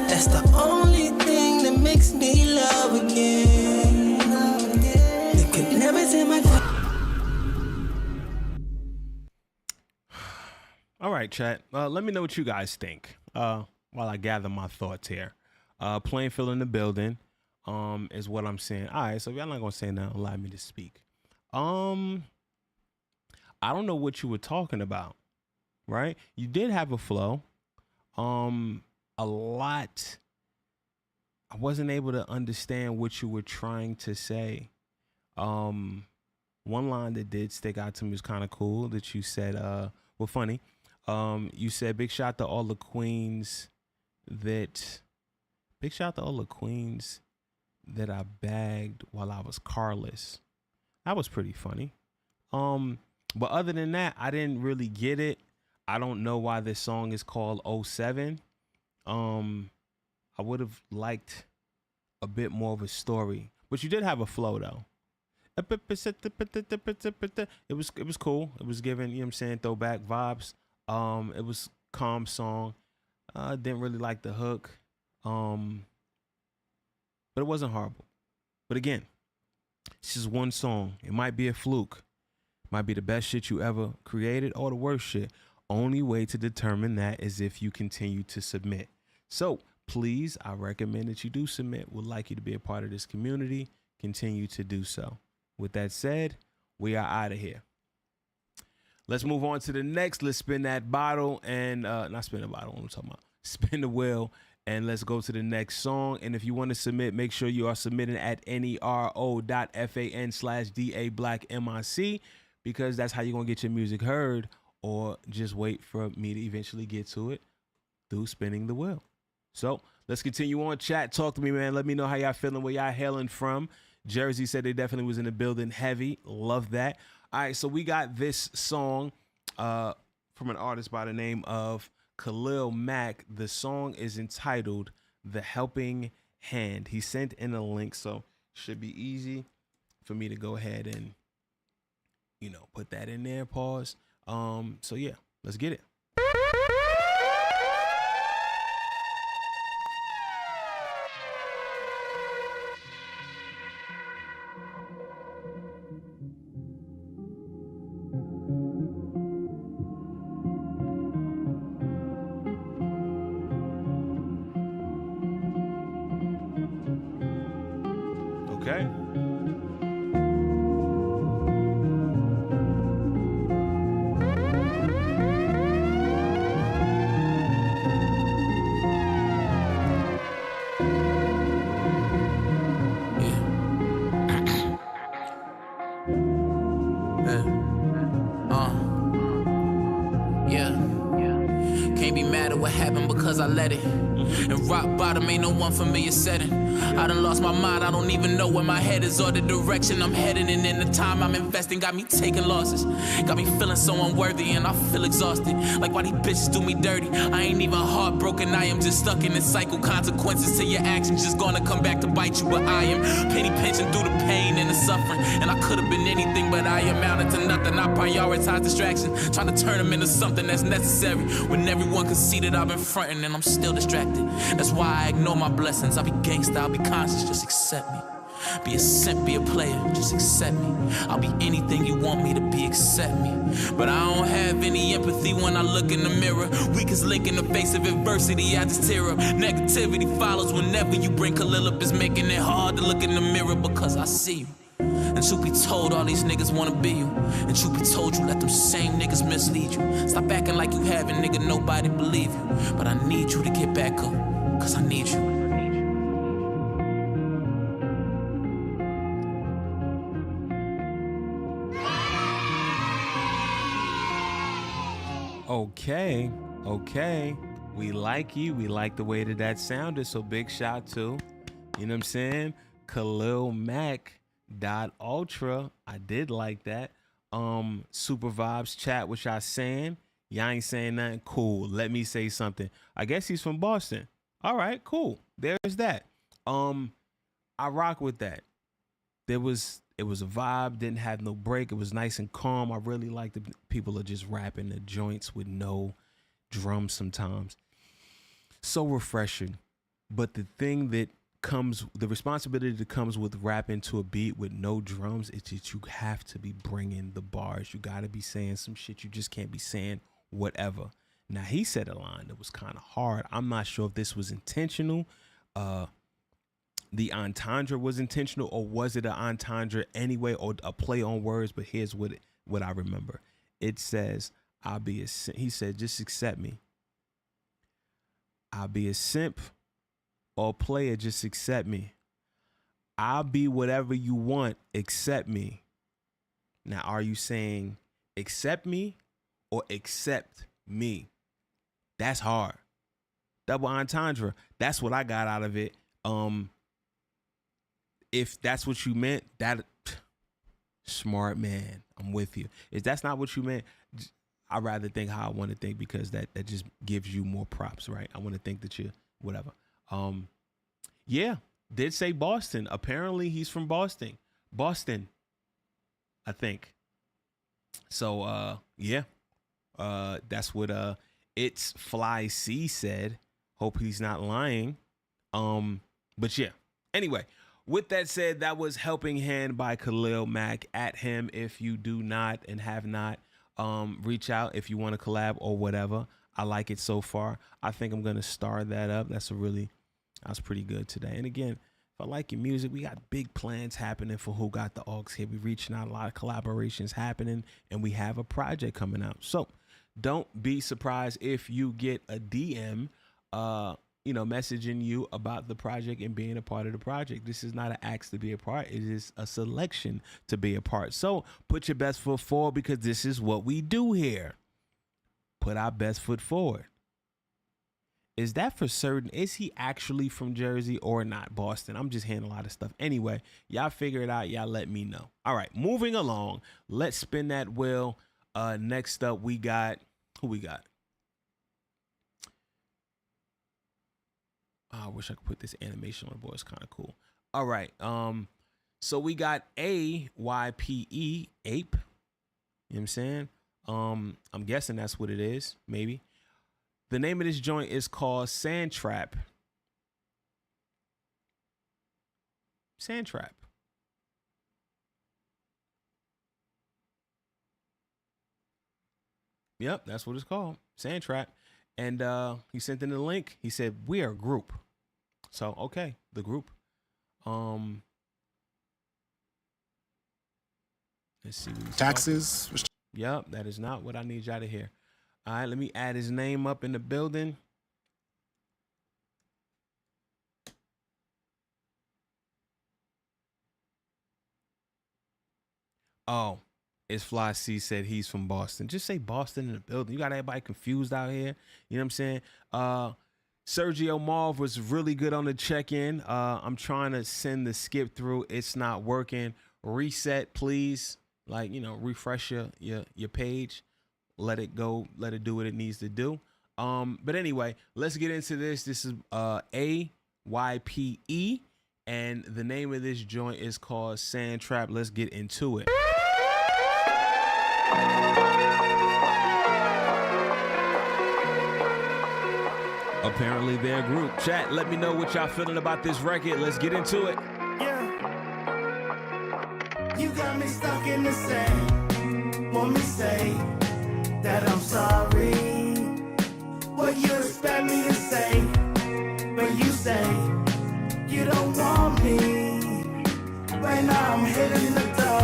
That's the only thing that makes me love again. You could never take my. All right, chat. Let me know what you guys think while I gather my thoughts here. Plainfield in the building is what I'm saying. All right, so if y'all not going to say nothing, allow me to speak. I don't know what you were talking about, right? You did have a flow. A lot. I wasn't able to understand what you were trying to say. One line that did stick out to me was kind of cool that you said, well, funny. You said, big shout to all the queens that I bagged while I was carless. That was pretty funny. But other than that, I didn't really get it. I don't know why this song is called 07. I would have liked a bit more of a story, but you did have a flow though. It was cool. It was giving, you know what I'm saying, throwback vibes. It was calm song. Didn't really like the hook. But it wasn't horrible. But again, this is one song. It might be a fluke. Might be the best shit you ever created or the worst shit. Only way to determine that is if you continue to submit. So please, I recommend that you do submit. Would like you to be a part of this community. Continue to do so. With that said, we are out of here. Let's move on to the next. Let's spin that bottle and not spin the bottle. What I'm talking about. Spin the wheel and let's go to the next song. And if you want to submit, make sure you are submitting at nero.fan/DABlackMIC because that's how you're going to get your music heard, or just wait for me to eventually get to it through spinning the wheel. So let's continue on. Chat, talk to me, man. Let me know how y'all feeling, where y'all hailing from. Jersey said they definitely was in the building heavy. Love that. All right, so we got this song from an artist by the name of Khalil Mack. The song is entitled The Helping Hand. He sent in a link, so should be easy for me to go ahead and, you know, put that in there, pause. So yeah, let's get it. Okay. Can't be mad at what happened because I let it. And rock bottom ain't no one familiar setting. I done lost my mind, I don't even know where my head is or the direction I'm heading. And in the time I'm investing got me taking losses. Got me feeling so unworthy and I feel exhausted. Like why these bitches do me dirty? I ain't even heartbroken, I am just stuck in this cycle. Consequences to your actions just gonna come back to bite you. But I am penny pinching through the pain and the suffering. And I could have been anything but I amounted to nothing. I prioritize distraction, trying to turn them into something that's necessary. When everyone can see that I've been fronting and I'm still distracted. That's why I ignore my blessings. I'll be gangsta, I'll be conscious, just accept me. Be a simp, be a player, just accept me. I'll be anything you want me to be, accept me. But I don't have any empathy when I look in the mirror. Weakest link in the face of adversity, I just tear up. Negativity follows whenever you bring Khalil up. It's making it hard to look in the mirror because I see you. And truth be told, all these niggas wanna be you. And truth be told, you let them same niggas mislead you. Stop acting like you haven't, nigga, nobody believe you. But I need you to get back up, cause I need you. Okay. We like you. We like the way that sounded. So big shout to, you know what I'm saying? Khalil Mack .ultra. I did like that. Super Vibes chat, what y'all saying? Y'all ain't saying nothing? Cool. Let me say something. I guess he's from Boston. All right, cool. There's that. I rock with that. It was a vibe, didn't have no break. It was nice and calm. I really like the people are just rapping the joints with no drums sometimes. So refreshing. But the thing that the responsibility that comes with rapping to a beat with no drums is that you have to be bringing the bars. You got to be saying some shit. You just can't be saying whatever. Now, he said a line that was kind of hard. I'm not sure if this was intentional. The entendre was intentional, or was it an entendre anyway, or a play on words? But here's what I remember. It says, I'll be a simp. He said, just accept me. I'll be a simp or player, just accept me. I'll be whatever you want, accept me. Now, are you saying accept me or accept me? That's hard. Double entendre. That's what I got out of it. If that's what you meant, that smart man, I'm with you. If that's not what you meant, I'd rather think how I want to think, because that just gives you more props, right? I want to think that you whatever. Yeah, did say Boston. Apparently he's from Boston, I think. So yeah, that's what It's Fly C said. Hope he's not lying. But yeah. Anyway, with that said, that was Helping Hand by Khalil Mack. At him if you do not and have not. Reach out if you want to collab or whatever. I like it so far. I think I'm gonna start that up. That was pretty good today. And again, if I like your music, we got big plans happening for Who Got the Aux here. We're reaching out, a lot of collaborations happening, and we have a project coming out. So don't be surprised if you get a DM, messaging you about the project and being a part of the project. This is not an ask to be a part. It is a selection to be a part. So put your best foot forward, because this is what we do here. Put our best foot forward. Is that for certain? Is he actually from Jersey or not? Boston? I'm just hearing a lot of stuff. Anyway, y'all figure it out. Y'all let me know. All right, moving along. Let's spin that wheel. Next up, we got, who we got? Oh, I wish I could put this animation on, boy. It's kind of cool. All right. So we got AYPE, Ape. You know what I'm saying? I'm guessing that's what it is, maybe. The name of this joint is called Sand Trap. Sand Trap. Yep, that's what it's called. Sand Trap. And he sent in the link. He said, we are a group. So, okay, the group. Let's see what he's taxes. Yep, that is not what I need y'all to hear. All right, let me add his name up in the building. Oh, it's Fly C said he's from Boston. Just say Boston in the building. You got everybody confused out here. You know what I'm saying? Sergio Marv was really good on the check-in. I'm trying to send the skip through. It's not working. Reset, please. Like, refresh your page. Let it go. Let it do what it needs to do. But anyway, let's get into this. This is AYPE, and the name of this joint is called Sand Trap. Let's get into it. Apparently they're a group. Chat, let me know what y'all feeling about this record. Let's get into it. Yeah. You got me stuck in the sand. Want me say that I'm sorry. What you expect me to say? But you say you don't want me. Right now I'm hitting the top.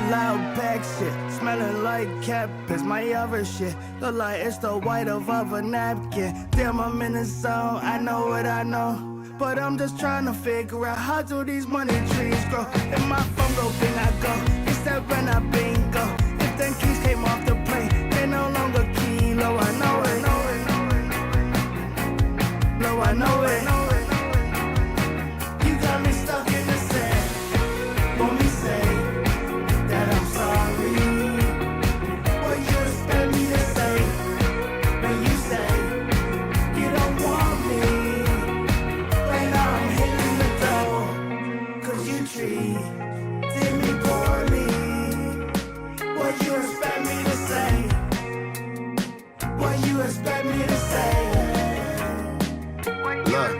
loud pack shit, smelling like cappers. My other shit look like it's the white of a napkin. Damn, I'm in the zone, I know what I know. But I'm just trying to figure out how do these money trees grow. If my phone go bing, I go. It's that when I bingo. If them keys came off the plate, they no longer kilo. I know it. No, I know it. You got me stuck in the sand. Want me say that I'm sorry. What you expect me to say when you say you don't want me? Right now I'm hitting the door, 'cause you treated me poorly. What you expect me to say? What you expect me to say? Look,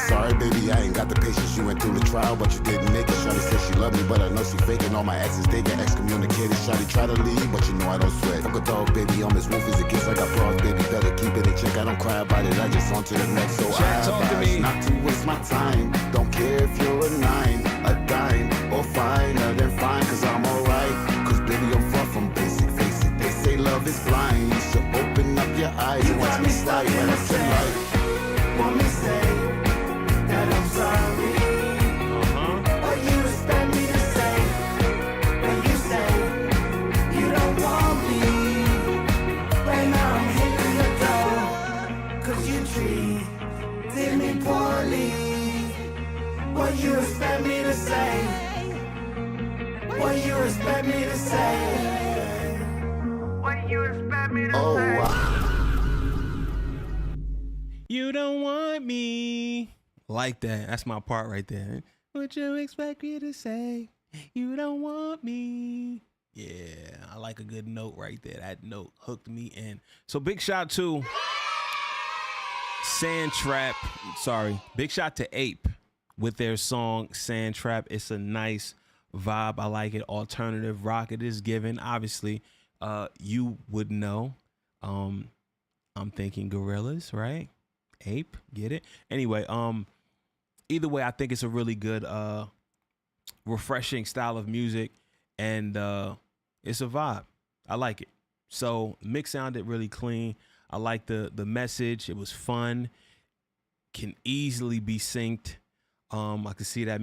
sorry baby, I ain't got the patience. You went through the trial, but you didn't make it. Shawty said she loved me, but I know she faking. All my exes, they get excommunicated. Shawty try to leave, but you know I don't sweat. Fuck a dog, baby, on this wolf is a gift. I got bras, baby, better keep it in check. I don't cry about it, I just on to the next. So I advise not to waste my time. Don't care if you're a 9, a dime, or finer than fine, 'cause I'm alright. 'Cause baby, I'm far from basic, face it. They say love is blind. You should open up your eyes and watch me slide right up to light. Want me say that I'm sorry? What you expect me to say when you say you don't want me? Right now I'm hitting the door, 'cause you treated me poorly. What you expect me to say? What you expect me to say? What you expect me to say? You don't want me. Like that. That's my part right there. What you expect me to say? You don't want me. Yeah, I like a good note right there. That note hooked me in. So big shout to Sand Trap. Sorry. Big shout to Ape with their song Sand Trap. It's a nice vibe. I like it. Alternative rock. It is given. Obviously, you would know. I'm thinking Gorillas, right? Ape, get it? Anyway, either way, I think it's a really good, refreshing style of music, and it's a vibe. I like it. So mix sounded really clean. I like the message. It was fun. Can easily be synced. I could see that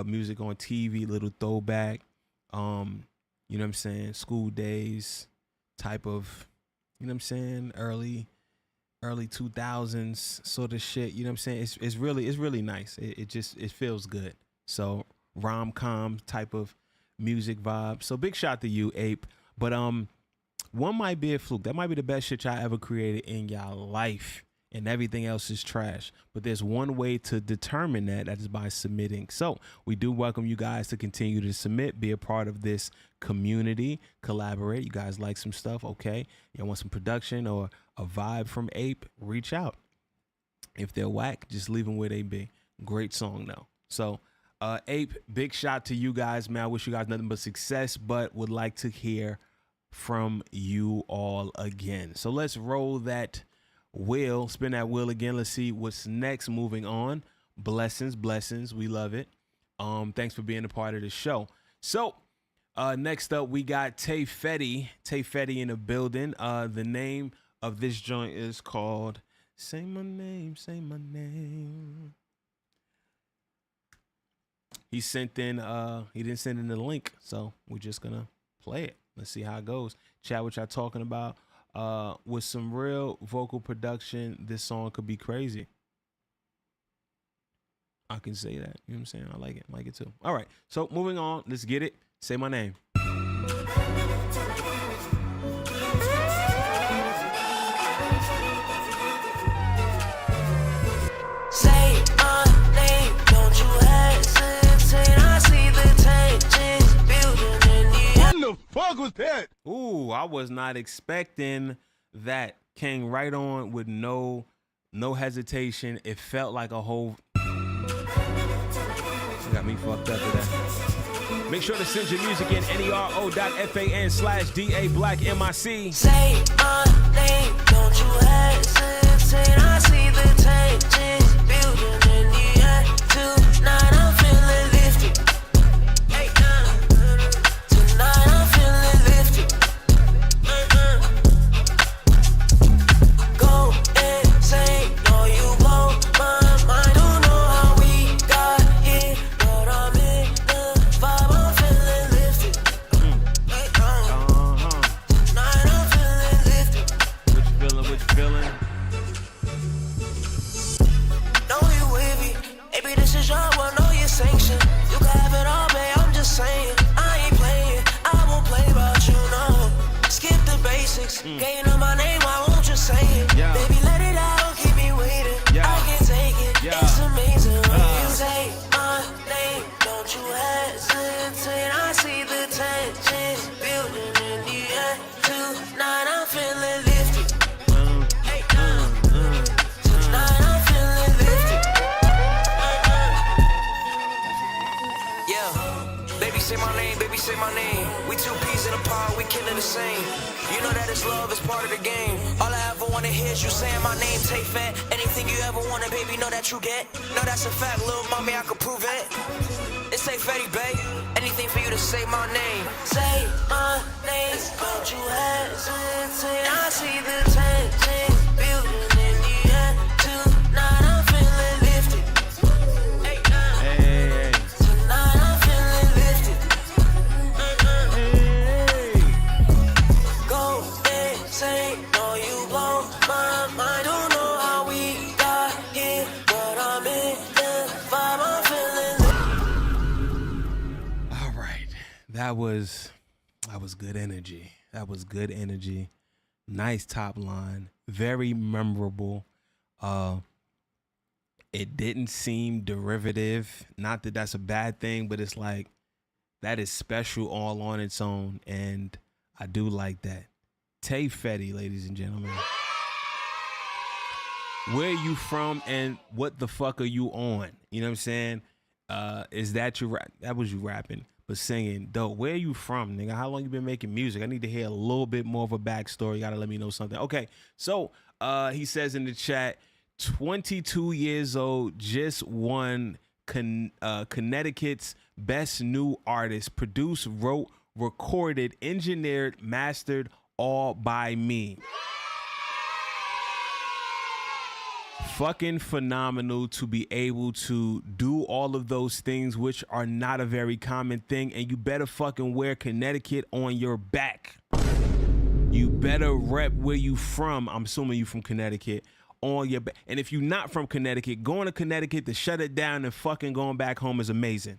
music on TV, little throwback. You know what I'm saying? School days type of, you know what I'm saying? Early 2000s sort of shit. You know what I'm saying? It's really nice. It feels good. So rom-com type of music vibe. So big shout to you, Ape. But one might be a fluke. That might be the best shit y'all ever created in y'all life, and everything else is trash. But there's one way to determine that is by submitting. So we do welcome you guys to continue to submit, be a part of this community, collaborate. You guys like some stuff, okay? You want some production or a vibe from Ape, reach out. If they're whack, just leave them where they be. Great song though. So Ape, big shout to you guys, man. I wish you guys nothing but success, but would like to hear from you all again. So let's roll that wheel, spin that wheel again. Let's see what's next. Moving on. Blessings. We love it. Thanks for being a part of the show. So next up, we got Tay Fetty in the building. The name of this joint is called Say My Name, Say My Name. He sent in, he didn't send in the link, so we're just gonna play it. Let's see how it goes. Chat what y'all talking about. With some real vocal production, this song could be crazy. I can say that. You know what I'm saying? I like it too. All right. So moving on, let's get it. Say my name. Say my name, don't you hesitate. I see the tensions building in the air. What the fuck was that? Ooh, I was not expecting that. Came right on with no hesitation. It felt like a whole. Got me fucked up with that. Make sure to send your music in nero.fan/DA-BLACK-MIC. Say my name, don't you hesitate. I see the tensions building in the air. Tonight I'm feeling lifted. Hey, tonight Girl, you know my name, why won't you say it? Yeah. Baby, let it out, keep me waiting. Yeah. I can take it, Yeah. it's amazing when you say my name. Don't you hesitate, I see the tension building in the air. Tonight I'm feeling lifted. Tonight I'm feeling lifted. Yeah, baby say my name, baby say my name. We two peas in a pod, we killing the same. You know that it's love, is part of the game. All I ever wanna hear is you saying my name, take fat. Anything you ever wanted, baby, know that you get. No, that's a fact, little mommy, I could prove it. It's say Fetty, babe. Anything for you to say my name. Say my name, don't you hesitate. I see the tension building in the air. Tonight I'm feeling lifted. Hey. Tonight I'm feeling lifted. Go and say, no, you blow my mind. Don't know how we got here, but I'm in the vibe. I'm feeling lifted. All right. That was good energy. That was good energy. Nice top line. Very memorable. It didn't seem derivative. Not that that's a bad thing, but it's like that is special all on its own, and I do like that. Tay Fetty, ladies and gentlemen. Where are you from and what the fuck are you on? You know what I'm saying? Is that your rap? That was you rapping, but singing. Dope. Where are you from, nigga? How long you been making music? I need to hear a little bit more of a backstory. You gotta let me know something. Okay, so he says in the chat, 22 years old, just won Connecticut's Best New Artist. Produced, wrote, recorded, engineered, mastered, all by me. Fucking phenomenal to be able to do all of those things, which are not a very common thing. And you better fucking wear Connecticut on your back. You better rep where you from. I'm assuming you from Connecticut on your back. And if you're not from Connecticut, going to Connecticut to shut it down and fucking going back home is amazing.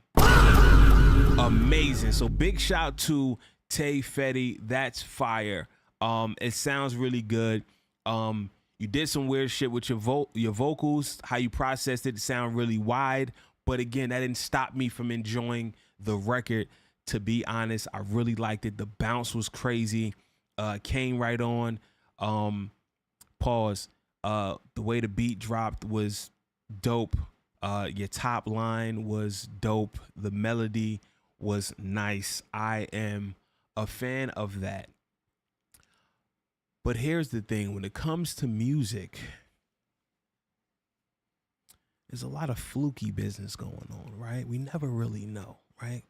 Amazing. So big shout to Tay Fetty. That's fire. It sounds really good. You did some weird shit with your vocals, how you processed it sound really wide. But again, that didn't stop me from enjoying the record. To be honest, I really liked it. The bounce was crazy. Came right on. Pause. The way the beat dropped was dope. Your top line was dope. The melody was nice. I am a fan of that. But here's the thing, when it comes to music, there's a lot of fluky business going on, right? We never really know, right?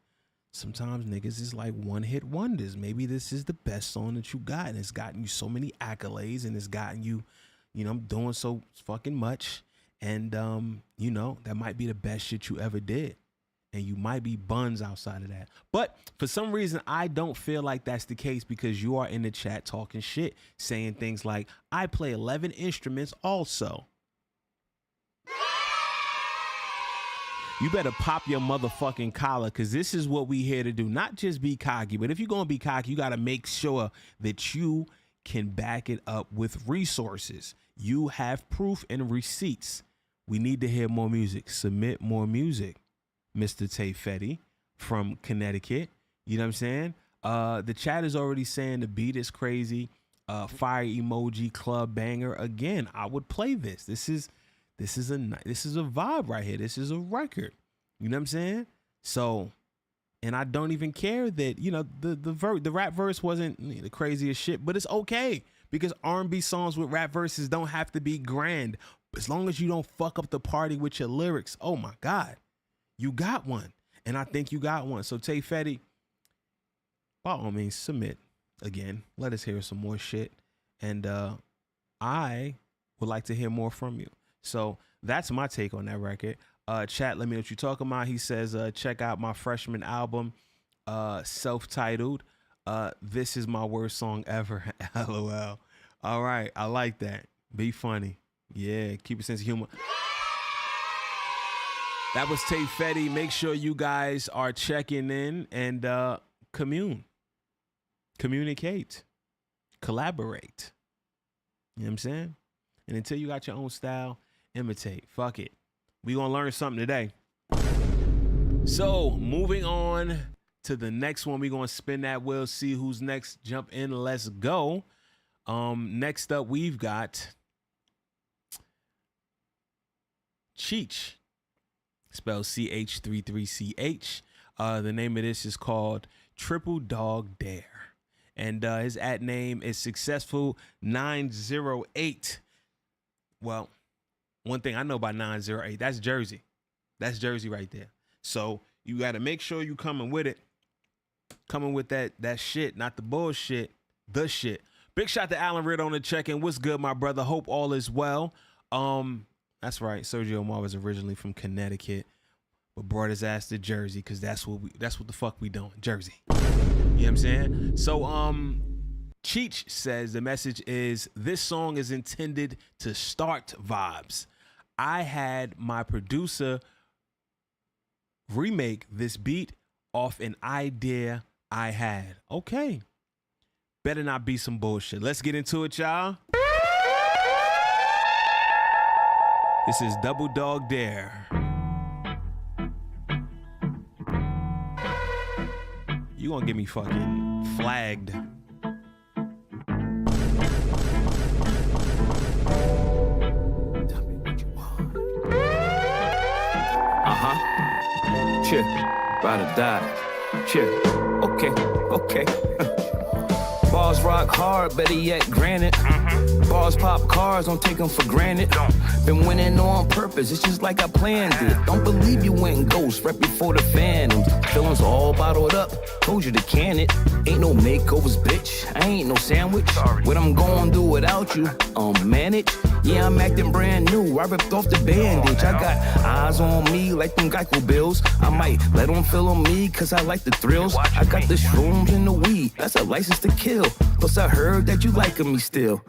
Sometimes niggas is like one-hit wonders. Maybe this is the best song that you got, and it's gotten you so many accolades, and it's gotten you, doing so fucking much. And, that might be the best shit you ever did. And you might be buns outside of that. But for some reason, I don't feel like that's the case, because you are in the chat talking shit, saying things like, I play 11 instruments also. You better pop your motherfucking collar, because this is what we here to do. Not just be cocky, but if you're going to be cocky, you got to make sure that you can back it up with resources. You have proof and receipts. We need to hear more music. Submit more music. Mr. Tay Fetty from Connecticut. You know what I'm saying? The chat is already saying the beat is crazy. Fire emoji club banger. Again, I would play this. This is a vibe right here. This is a record. You know what I'm saying? So, and I don't even care that, the rap verse wasn't the craziest shit, but it's okay, because R&B songs with rap verses don't have to be grand. As long as you don't fuck up the party with your lyrics. Oh my God. You got one, and I think you got one. So Tay Fetty, by all means, submit again. Let us hear some more shit, and I would like to hear more from you. So that's my take on that record. Chat, let me know what you're talking about. He says, check out my freshman album, self-titled. This is my worst song ever. LOL. All right, I like that. Be funny. Yeah, keep a sense of humor. That was Tay Fetty. Make sure you guys are checking in and communicate. collaborate. You know what I'm saying? And until you got your own style, imitate. Fuck it. We gonna learn something today. So moving on to the next one, we gonna spin that wheel, see who's next. Jump in, let's go. Next up, we've got Cheech, spelled CH33CH. The name of this is called Triple Dog Dare. And his @ name is Successful 908. Well, one thing I know about 908, that's Jersey. That's Jersey right there. So you got to make sure you coming with it. Coming with that shit, not the bullshit, the shit. Big shout to Alan Ridd on the check-in. What's good, my brother? Hope all is well. That's right. Sergio Omar was originally from Connecticut, but brought his ass to Jersey because that's what the fuck we doing, Jersey. You know what I'm saying? So Cheech says the message is, this song is intended to start vibes. I had my producer remake this beat off an idea I had. Okay. Better not be some bullshit. Let's get into it, y'all. This is Double Dog Dare. You gonna get me fucking flagged. Chill, ride or die. Chill, okay. Bars rock hard, better yet granted. Bars pop cars, don't take them for granted. Been winning on purpose, it's just like I planned it. Don't believe you went ghost right before the Phantoms. Feelings all bottled up, told you to can it. Ain't no makeovers, bitch, I ain't no sandwich. What I'm gonna do without you, manage. Yeah, I'm acting brand new, I ripped off the bandage. I got eyes on me like them Geico bills. I might let them fill on me cause I like the thrills. I got the shrooms and the weed, that's a license to kill. Plus I heard that you liking me still.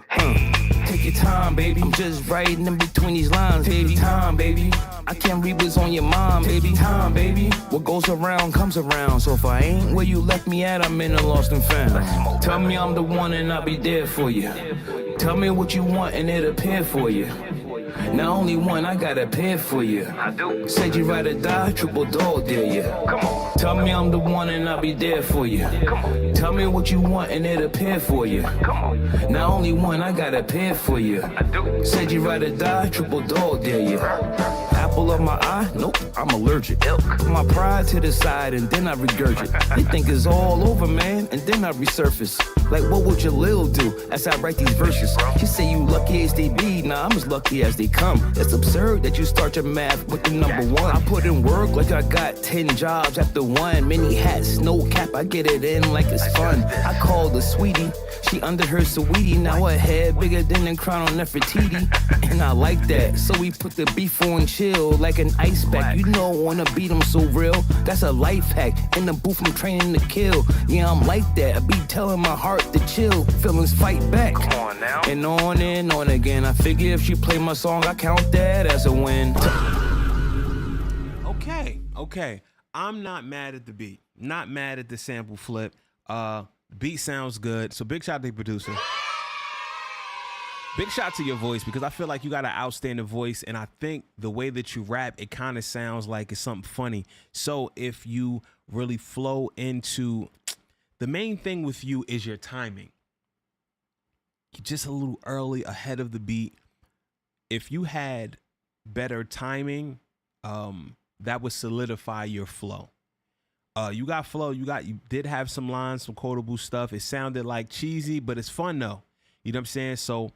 Take your time, baby. I'm just writing in between these lines, baby. Time, baby. I can't read what's on your mind, baby. Time, baby. What goes around comes around. So if I ain't where you left me at, I'm in a lost and found. Tell me I'm the one and I'll be there for you. Tell me what you want and it'll appear for you. Not only one, I got a pair for you. I do. Said you rather die, triple dog dare you. Come on. Tell me I'm the one and I'll be there for you. Come on. Tell me what you want and it'll appear for you. Come on. Not only one, I got a pair for you. I do. Said you rather die, triple dog dare you. Apple of my eye? Nope, I'm allergic. Put my pride to the side and then I regurgitate. You think it's all over, man, and then I resurface. Like what would your Lil do as I write these verses? She say you lucky as they be, nah, I'm as lucky as they come. It's absurd that you start your math with the number one. I put in work like I got 10 jobs after one. Many hats, no cap, I get it in like it's fun. I called her sweetie, she under her sweetie. Now her head bigger than the crown on Nefertiti. And I like that, so we put the beef on chill like an ice pack. You know I wanna beat them so real, that's a life hack. In the booth I'm training to kill. Yeah, I'm like that, I be telling my heart to chill. Feelings fight back. Come on now. And on again. I figure if she play my song, I count that as a win. Okay. I'm not mad at the beat. Not mad at the sample flip. Beat sounds good. So big shout to the producer. Big shout to your voice because I feel like you got an outstanding voice, and I think the way that you rap, it kind of sounds like it's something funny. So if you really flow into, the main thing with you is your timing. You're just a little early ahead of the beat. If you had better timing, that would solidify your flow. You got flow. You did have some lines, some quotable stuff. It sounded like cheesy, but it's fun though. You know what I'm saying? So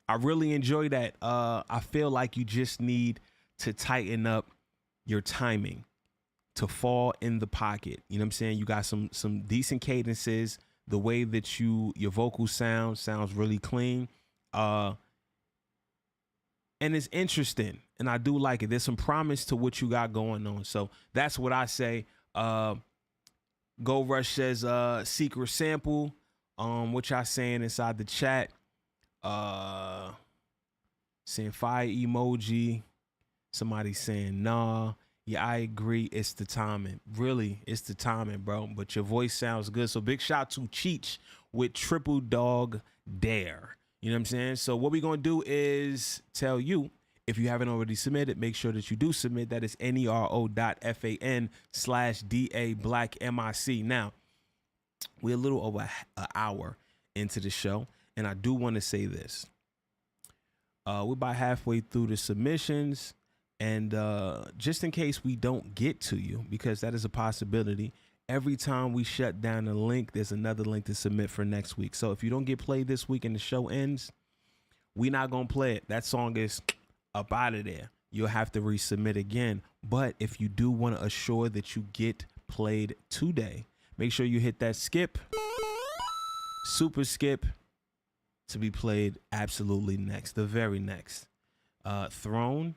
I really enjoy that. I feel like you just need to tighten up your timing to fall in the pocket. You know what I'm saying? You got some decent cadences. The way that your vocals sounds really clean. And it's interesting. And I do like it. There's some promise to what you got going on. So that's what I say. Go Rush says secret sample. What y'all saying inside the chat? Saying fire emoji. Somebody saying nah. Yeah, I agree. It's the timing. Really, it's the timing, bro. But your voice sounds good. So big shout to Cheech with Triple Dog dare. You know what I'm saying? So what we're going to do is tell you, if you haven't already submitted, make sure that you do submit. That is nero.fan/DA_BlackMIC. Now, we're a little over an hour into the show, and I do want to say this. We're about halfway through the submissions, and just in case we don't get to you, because that is a possibility, every time we shut down a link, there's another link to submit for next week. So if you don't get played this week and the show ends, we're not going to play it. That song is up out of there. You'll have to resubmit again. But if you do want to assure that you get played today, make sure you hit that skip, super skip, to be played absolutely next, the very next. Throne,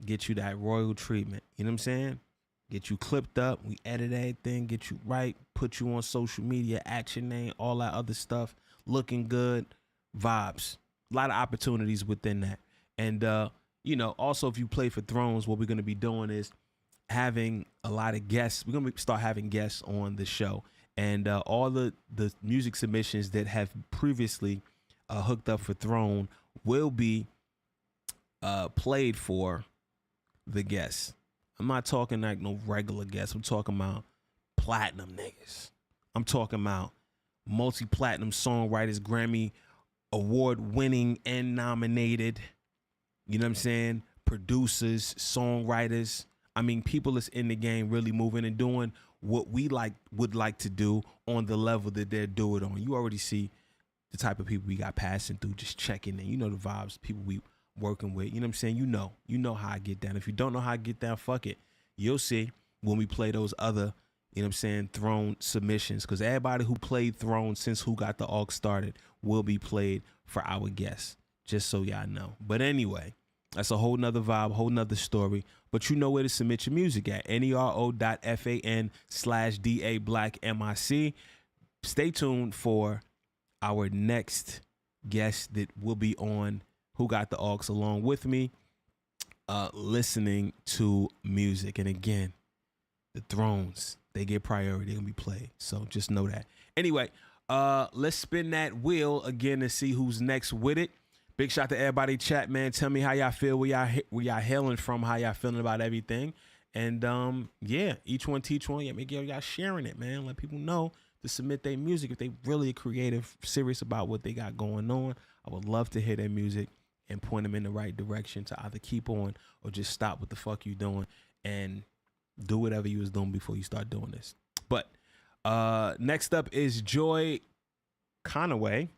get you that royal treatment. You know what I'm saying? Get you clipped up. We edit everything, get you right, put you on social media, action name, all that other stuff, looking good, vibes. A lot of opportunities within that. And, also, if you play for Thrones, what we're going to be doing is having a lot of guests. We're going to start having guests on the show. And all the music submissions that have previously hooked up for Throne will be played for the guests. I'm not talking like no regular guests. I'm talking about platinum niggas. I'm talking about multi-platinum songwriters, Grammy award-winning and nominated. You know what I'm saying? Producers, songwriters. I mean, people that's in the game really moving and doing what we would like to do on the level that they're doing on. You already see the type of people we got passing through, just checking in. You know the vibes, people we working with. You know what I'm saying? You know how I get down. If you don't know how I get down, fuck it. You'll see when we play those other, you know what I'm saying, Throne submissions. Because everybody who played Throne since Who Got the Aux started will be played for our guests. Just so y'all know. But anyway, that's a whole nother vibe, whole nother story. But you know where to submit your music at. nero.fan/DA_BlackMIC. Stay tuned for our next guest that will be on Who Got the Aux along with me, listening to music. And again, the Thrones, they get priority. They're going to be played. So just know that. Anyway, let's spin that wheel again to see who's next with it. Big shout to everybody chat, man. Tell me how y'all feel, where y'all hailing from, how y'all feeling about everything. And yeah, each one teach one. Yeah, make sure y'all sharing it, man. Let people know to submit their music if they really creative, serious about what they got going on. I would love to hear their music and point them in the right direction to either keep on or just stop what the fuck you doing and do whatever you was doing before you start doing this. But next up is Joy Conaway.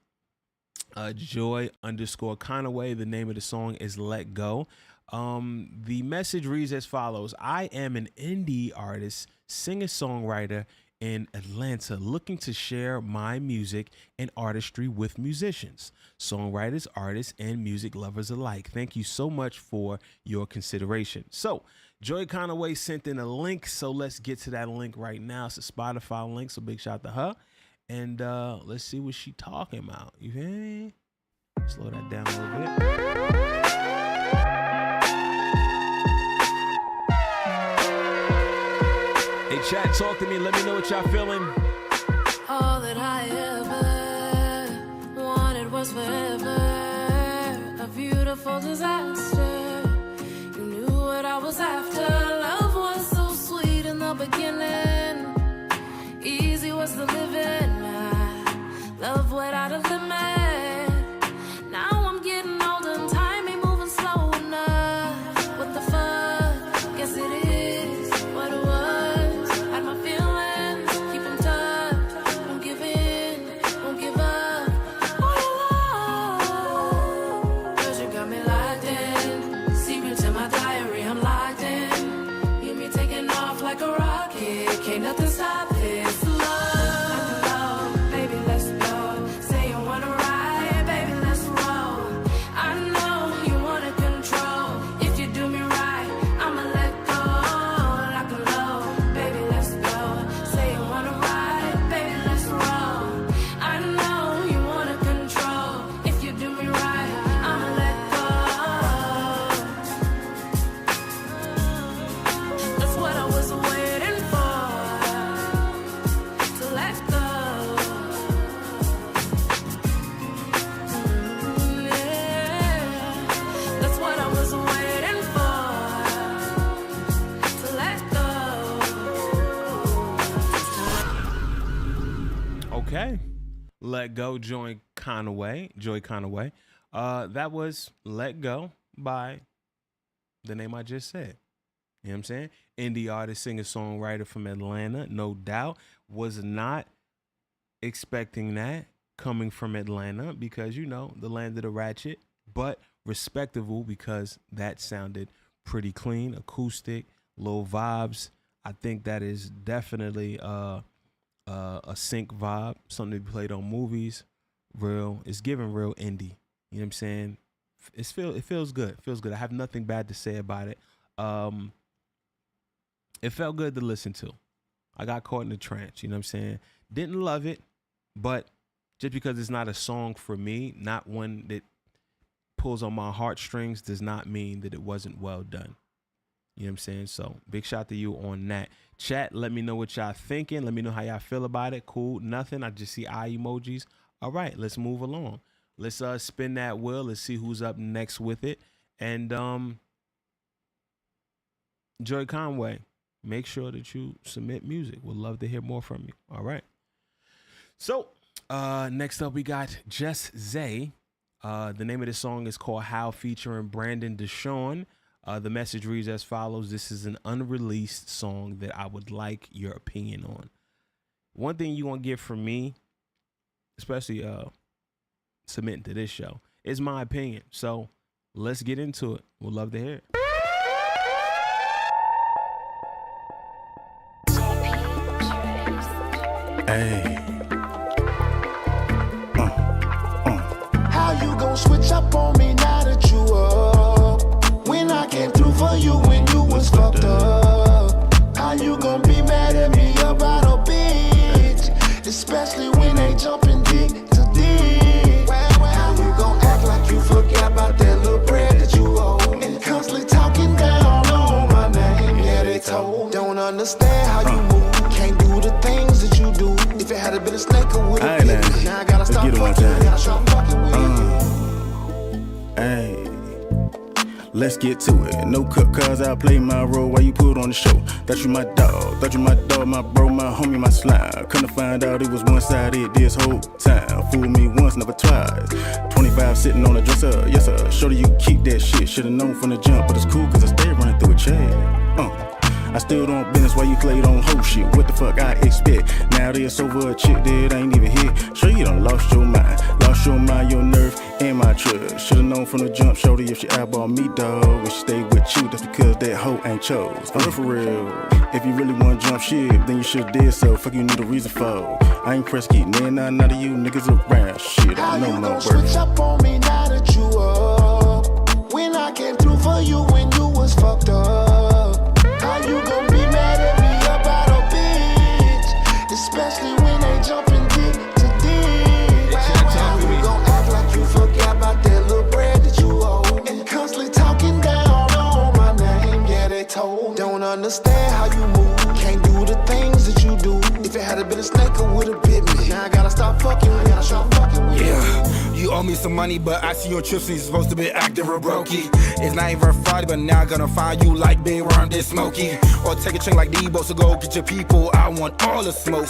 Joy_Conaway. The name of the song is Let Go. The message reads as follows. I am an indie artist, singer-songwriter in Atlanta, looking to share my music and artistry with musicians, songwriters, artists, and music lovers alike. Thank you so much for your consideration. So Joy Conaway sent in a link, so let's get to that link right now. It's a Spotify link, so big shout out to her. And let's see what she talking about. You hear me? Slow that down a little bit. Hey, chat, talk to me. Let me know what y'all feeling. All that I ever wanted was forever. A beautiful disaster. You knew what I was after. Love was so sweet in the beginning. Easy was the living. Love without a limit. Now I'm getting older and time ain't moving slow enough. What the fuck? Guess it is what it was. Had my feelings, keep them tucked. Don't give in, won't give up. All alone, 'cause you got me locked in. Secret to my diary, I'm locked in. You me taking off like a rocket. Can't Okay. Let Go, Joy Conaway. That was Let Go by the name I just said. You know what I'm saying? Indie artist, singer, songwriter from Atlanta, no doubt. Was not expecting that coming from Atlanta because, you know, the land of the ratchet, but respectable because that sounded pretty clean, acoustic, low vibes. I think that is definitely a sync vibe, something to be played on movies. Real, it's giving real indie. You know what I'm saying? It feels good. Feels good. I have nothing bad to say about it. It felt good to listen to. I got caught in the trance. You know what I'm saying? Didn't love it, but just because it's not a song for me, not one that pulls on my heartstrings, does not mean that it wasn't well done. You know what I'm saying? So big shout to you on that. Chat, let me know what y'all thinking. Let me know how y'all feel about it. Cool, nothing. I just see eye emojis. All right, let's move along. Let's spin that wheel. Let's see who's up next with it. And Joy Conway, make sure that you submit music. We'd love to hear more from you. All right. So next up, we got Just Zay. The name of the song is called How, featuring Brandon Deshawn. The message reads as follows. This is an unreleased song that I would like your opinion on. One thing you want to get from me, especially submitting to this show, is my opinion. So let's get into it. We'd love to hear it. Hey. How you gon' switch up on me now that you up? When I came through for you when you was fucked up. How you gon' be mad at me about a bitch? Especially when they jumping dick to dick. How you gon' act like you forgot about that little bread that you owe? And constantly talking down on my name. Yeah, they told. Don't understand how you move. Can't do the things that you do. If it had been a snake, I would've been. Now I gotta stop fucking. I gotta stop fucking with you. Hey, let's get to it. No cut, cause I play my role while you put on the show. Thought you my dog, my bro, my homie, my slime. Couldn't find out it was one-sided this whole time. Fool me once, never twice. 25 sitting on a dresser, yes sir. Shorty, you keep that shit. Should've known from the jump, but it's cool cause I stay running through a chain. I still don't business while you played on whole shit. What the fuck I expect? Now this over a chick that ain't even hit. Sure you done lost your mind, your nerve, and my trust. Should've known from the jump, shorty, if she eyeball me, dog, we should stay with you. That's because that hoe ain't chose. For real. If you really wanna jump shit, then you should've did so. Fuck you need a reason for. I ain't pressed keep none of you niggas around. Shit, I know my worth. How you gon' switch up on me now that you up? When I came through for you when you was fucked up. How you gon' be mad at me about a bitch? Especially when they jumping dick to dick. How you gon' act like you forgot about that little bread that you owe? And constantly talking down on my name. Yeah, they told. Don't understand how you move. Can't do the things that you do. If it had been a snake, I would've bit me. Now I gotta stop fucking. I gotta stop fucking with you. Yeah, you owe me some money, but I see your trips and you're supposed to be active or brokey. It's not even Friday, but now I'm gonna find you like Big Worm this smoky. Or take a train like Debo, so go get your people. I want all the smoke.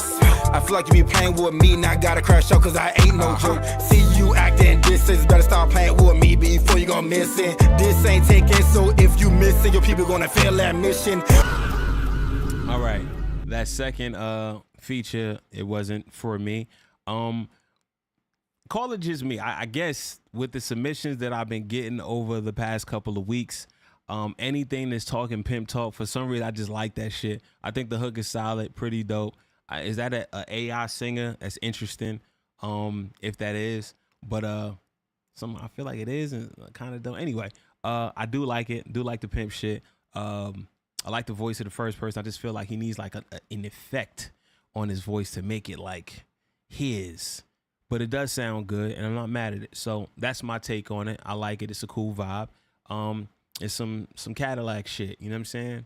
I feel like you be playing with me, now I gotta crash out cause I ain't no joke. See you acting distance, better start playing with me before you go missing. This ain't taking, so if you miss it, your people gonna fail that mission. All right, that second feature, it wasn't for me. Call it just me. I guess with the submissions that I've been getting over the past couple of weeks, anything that's talking pimp talk, for some reason I just like that shit. I think the hook is solid, pretty dope. Is that a AI singer? That's interesting. If that is, but I feel like it is and kind of don't. Anyway, I do like it. Do like the pimp shit. I like the voice of the first person. I just feel like he needs like an effect on his voice to make it like his. But it does sound good, and I'm not mad at it. So that's my take on it. I like it. It's a cool vibe. It's some Cadillac shit. You know what I'm saying?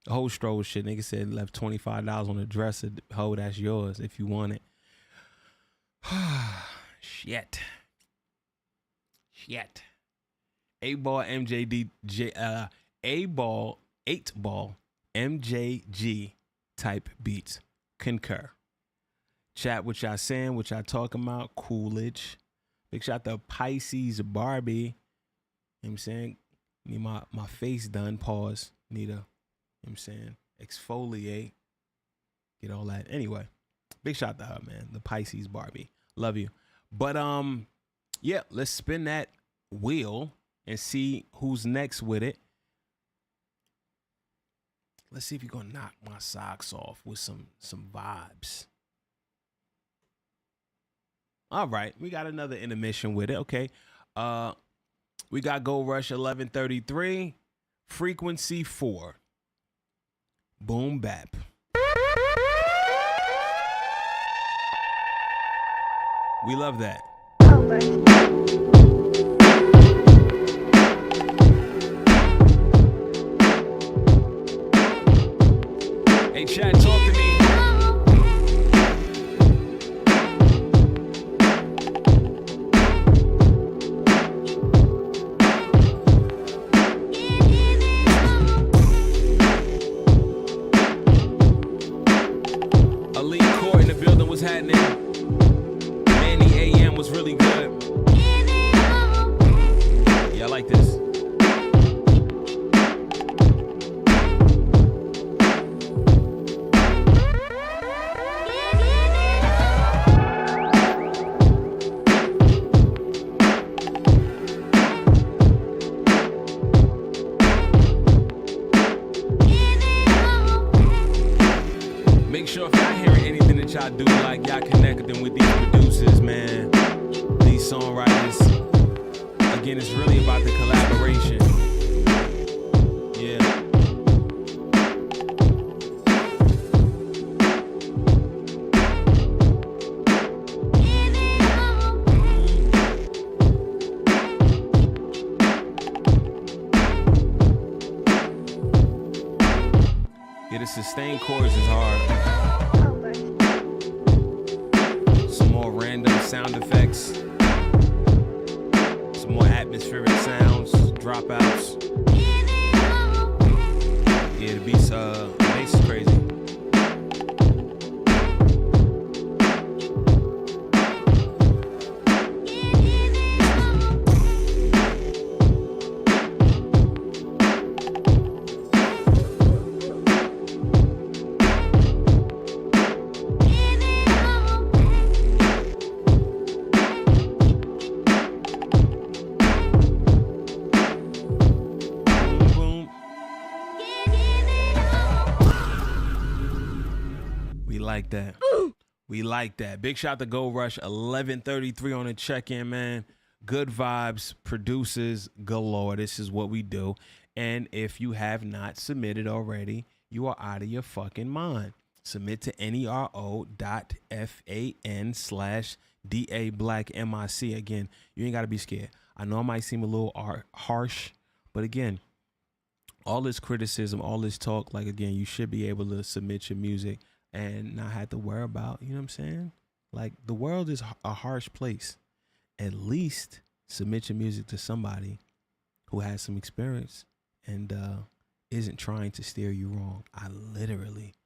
The whole stroll shit. Nigga said left $25 on the dresser. Ho, that's yours if you want it. Shit. 8-ball MJG type beats. Concur. Chat what y'all saying, what y'all talking about. Coolidge. Big shout to Pisces Barbie. You know what I'm saying? Need my face done. Pause. Need a, you know what I'm saying, exfoliate. Get all that. Anyway, big shout to her, man. The Pisces Barbie. Love you. But yeah, let's spin that wheel and see who's next with it. Let's see if you're gonna knock my socks off with some vibes. All right, we got another intermission with it. Okay, we got Gold Rush 1133, Frequency 4, Boom Bap. We love that. Hey, chat, talk to me. Elite Court in the building, what's happening? Manny AM was really good. Yeah, I like this. Make sure if y'all hearing anything that y'all do, like y'all connecting with these producers, man, these songwriters. Again, it's really about the collaboration. Yeah. Yeah, the sustained chorus is hard. Some more random sound effects. Some more atmospheric sounds, dropouts. Yeah, the bass is crazy. Like that. We like that. Big shout to Gold Rush 1133 on the check-in, man. Good vibes, producers galore. This is what we do. And if you have not submitted already, you are out of your fucking mind. Submit to nero.fan/DA_BlackMIC. Again, you ain't got to be scared. I know I might seem a little harsh, but again, all this criticism, all this talk, like, again, you should be able to submit your music and not have to worry about, you know what I'm saying? Like, the world is a harsh place. At least submit your music to somebody who has some experience and isn't trying to steer you wrong. I literally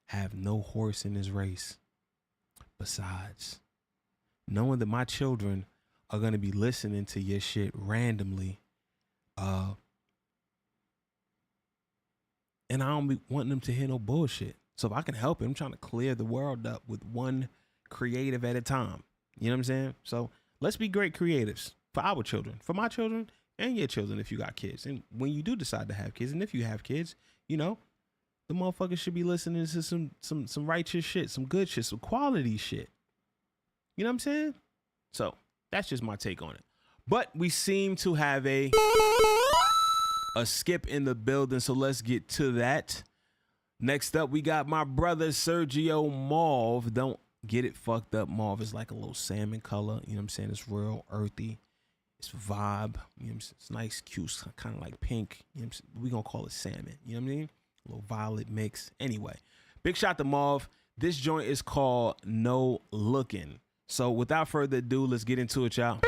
have no horse in this race. Besides, knowing that my children are going to be listening to your shit randomly, and I don't be wanting them to hear no bullshit. So if I can help it, I'm trying to clear the world up with one creative at a time. You know what I'm saying? So let's be great creatives for our children, for my children and your children if you got kids. And when you do decide to have kids, and if you have kids, you know, the motherfuckers should be listening to some righteous shit, some good shit, some quality shit. You know what I'm saying? So that's just my take on it. But we seem to have a skip in the building, so let's get to that. Next up, we got my brother Sergio Mauve. Don't get it fucked up. Mauve is like a little salmon color. You know what I'm saying? It's real earthy. It's vibe. You know what I'm saying? It's nice, cute, kind of like pink. You know what I'm saying? We're going to call it salmon. You know what I mean? A little violet mix. Anyway, big shout to Mauve. This joint is called No Looking. So without further ado, let's get into it, y'all.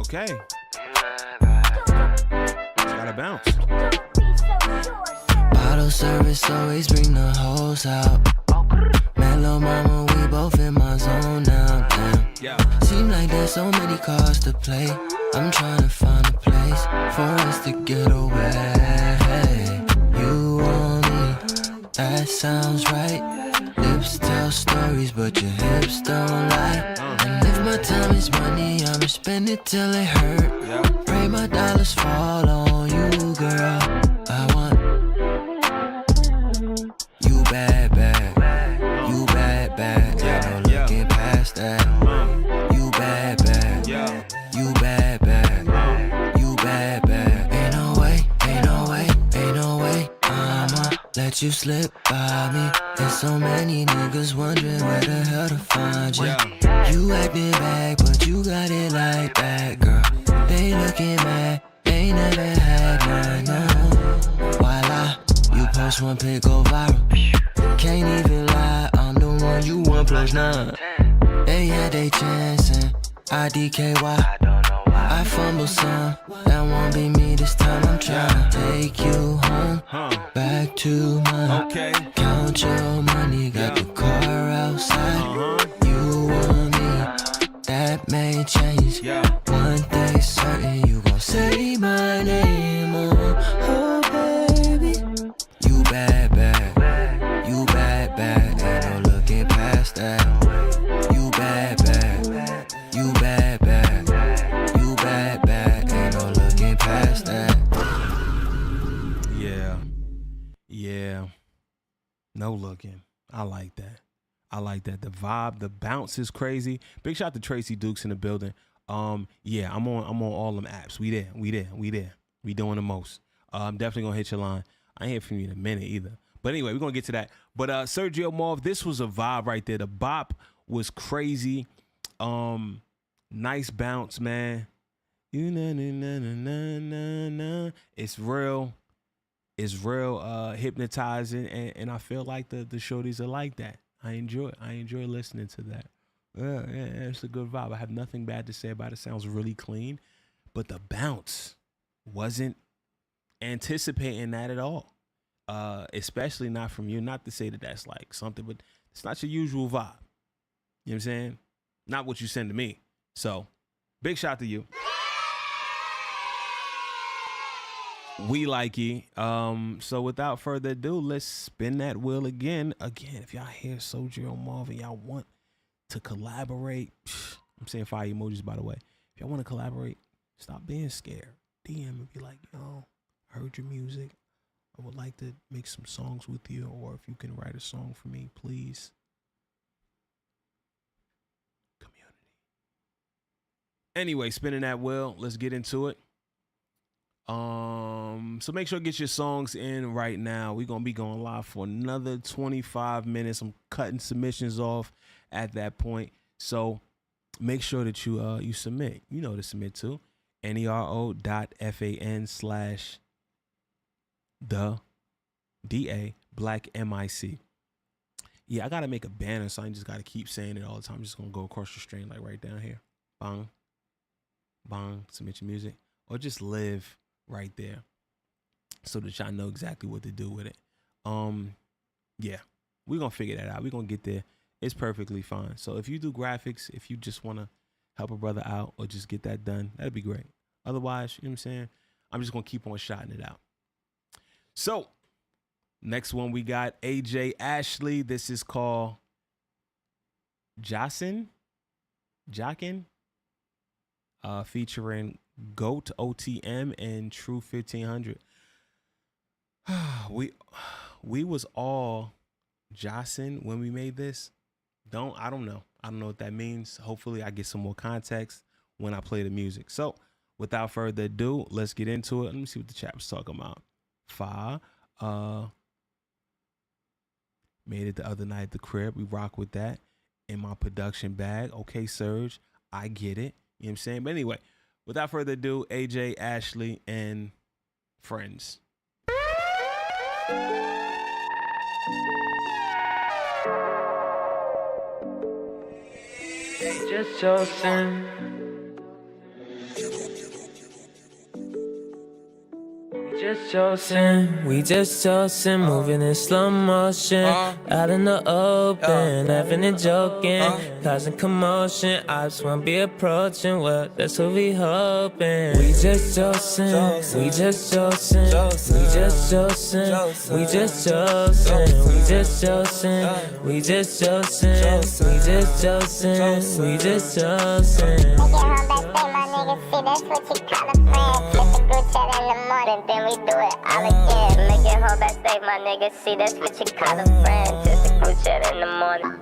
Okay. It's gotta bounce. Bottle service always bring the hoes out. Mellow mama, we both in my zone now. Damn. Yeah. Seem like there's so many cards to play. I'm trying to find a place for us to get away. You want me? That sounds right. Lips tell stories, but your hips don't lie. And if my time is money, I'ma spend it till it hurt. Pray my dollars fall on you, girl. I want you bad, bad. You bad, bad. Ain't no looking past that. You bad, bad. You bad, bad. You bad, bad. Ain't no way, ain't no way, ain't no way I'ma let you slip by me. There's so many niggas wondering where the hell to find you. You acting back, but you got it like that, girl. They looking mad, they never had none. Voila, you post one pic, go viral. Can't even lie, I'm the one you want plus 9. They had they chance and IDKY. I fumble some, that won't be me this time. I'm trying to take you home, back to mine. Count your money, got the car outside. You want me, that may change. One thing certain, you gon' say my name oh baby. You bad, bad. You bad, bad. Ain't no looking past that. You bad, bad. You bad, bad. You bad, bad. Ain't no looking past that. Yeah. No looking. I like that. I like that. The vibe, the bounce is crazy. Big shout out to Tracy Dukes in the building. Yeah, I'm on all them apps. We there. We doing the most. I'm definitely gonna hit your line. I ain't hear from you in a minute either. But anyway, we're gonna get to that. But Sergio Marv, this was a vibe right there. The bop was crazy. Nice bounce, man. It's real. It's real hypnotizing, and I feel like the shorties are like that. I enjoy listening to that. Yeah, it's a good vibe. I have nothing bad to say about it. Sounds really clean, but the bounce wasn't anticipating that at all. Especially not from you. Not to say that that's like something, but it's not your usual vibe. You know what I'm saying? Not what you send to me. So, big shout to you. We like you. So without further ado, let's spin that wheel again. Again, if y'all hear Soulja and Marvin, y'all want to collaborate. I'm saying fire emojis, by the way. If y'all want to collaborate, stop being scared. DM and be like, yo, I heard your music. I would like to make some songs with you, or if you can write a song for me, please. Community. Anyway, spinning that wheel. Let's get into it. So make sure to get your songs in right now. We're gonna be going live for another 25 minutes. I'm cutting submissions off at that point. So make sure that you submit. You know to submit to nero.fan/the Black MIC. Yeah, I gotta make a banner, so I just gotta keep saying it all the time. I'm just gonna go across the stream, like right down here. Bang. Bang. Submit your music. Or just live right there, so that y'all know exactly what to do with it. Yeah, we're gonna figure that out. We're gonna get there. It's perfectly fine. So if you do graphics, if you just want to help a brother out or just get that done, that'd be great. Otherwise, you know what I'm saying, I'm just gonna keep on shouting it out. So next one, we got AJ Ashley. This is called Jockin, featuring GOAT OTM and True 1500. We was all Jockin when we made this. I don't know what that means. Hopefully I get some more context when I play the music. So without further ado, let's get into it. Let me see what the chat was talking about. Made it the other night at the crib. We rock with that in my production bag. Okay, Serge, I get it. You know what I'm saying? But anyway, without further ado, AJ, Ashley, and friends. Just your sin. just chosen, we just chosen, moving in slow motion, out in the open, laughing and joking, causing commotion. I just wanna be approaching, well, that's what we hoping. We just chosen, we just chosen, we just chosen, we just chosen, we just chosen, we just chosen, we just chosen, we just chosen. See, that's what you call a friend. Kiss the group chat in the morning, then we do it all again. Make it home backstage, my nigga. See, that's what you call a friend. Kiss the group chat in the morning.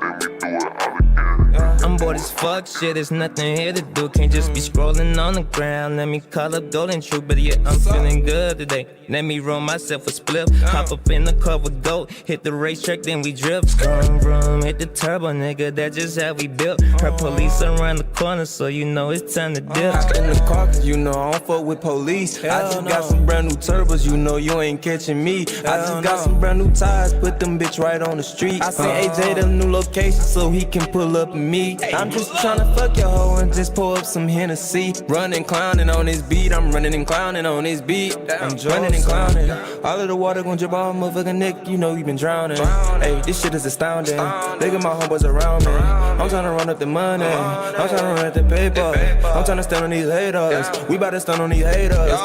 I'm bored as fuck, shit, there's nothing here to do. Can't just be scrolling on the ground. Let me call up Golden True, but yeah, I'm feeling good today. Let me roll myself a spliff, hop up in the car with GOAT, hit the racetrack, then we drift. Vroom, vroom, hit the turbo, nigga, that's just how we built. Heard police around the corner, so you know it's time to dip. In the car, cause you know I don't fuck with police. I just got some brand new turbos, you know you ain't catching me. I just got some brand new tires, put them bitch right on the street. I sent AJ the new location so he can pull up me. I'm just tryna fuck your hoe and just pull up some Hennessy. Running, clowning on this beat, I'm running and clowning on this beat. I'm running and clowning. All of the water gon' drip off motherfucking neck, you know you been drowning. Hey, this shit is astounding. Look at my homeboys around me. I'm tryna run up the money, I'm tryna run up the paper. I'm tryna stand on these haters, we bout to stand on these haters.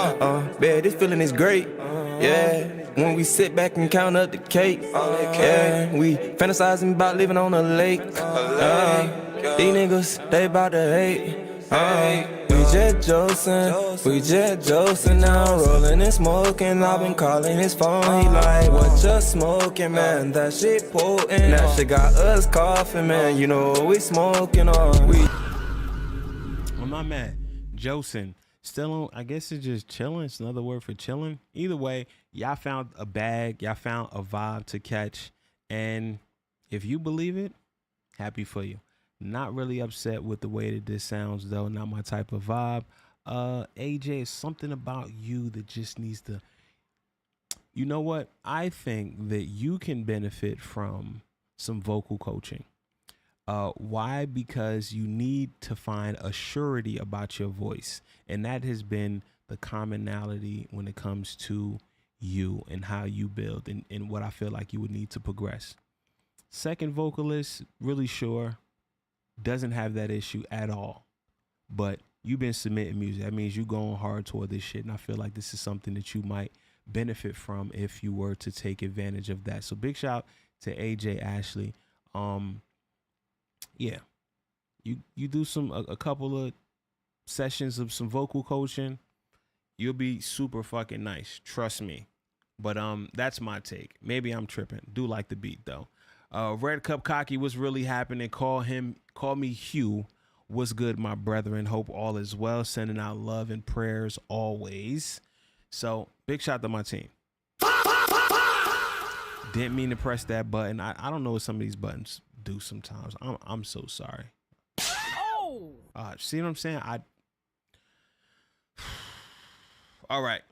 Man, this feeling is great, yeah. When we sit back and count up the cake, yeah. We fantasizing about living on a lake. These niggas, they bout to hate. We just josin', we just josin'. Now rollin' and smoking. I've been calling his phone. He like, what you smoking, man? That shit potent. That shit got us coughing, man. You know what we smoking on. Well, my man, Josin, still on, I guess it's just chilling. It's another word for chilling. Either way, y'all found a bag. Y'all found a vibe to catch. And if you believe it, happy for you. Not really upset with the way that this sounds, though. Not my type of vibe. AJ, is something about you that just needs to... You know what? I think that you can benefit from some vocal coaching. Why? Because you need to find a surety about your voice. And that has been the commonality when it comes to you and how you build and what I feel like you would need to progress. Second vocalist, really sure, doesn't have that issue at all. But you've been submitting music. That means you're going hard toward this shit. And I feel like this is something that you might benefit from if you were to take advantage of that. So big shout to AJ Ashley. Yeah, you do a couple of sessions of some vocal coaching, you'll be super fucking nice. Trust me. But that's my take. Maybe I'm tripping. Do like the beat though. Red Cup Cocky, what's really happening? Call me Hugh. What's good, my brethren? Hope all is well. Sending out love and prayers always. So big shout to my team. Didn't mean to press that button. I don't know what some of these buttons do sometimes. I'm so sorry. Oh. See what I'm saying? All right.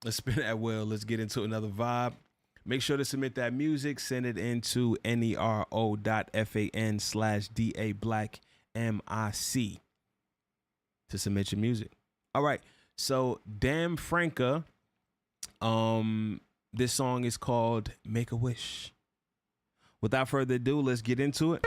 Let's spin at will. Let's get into another vibe. Make sure to submit that music. Send it into nero.fan/DABlackMIC to submit your music. All right. So Damn Franca, this song is called Make a Wish. Without further ado, let's get into it.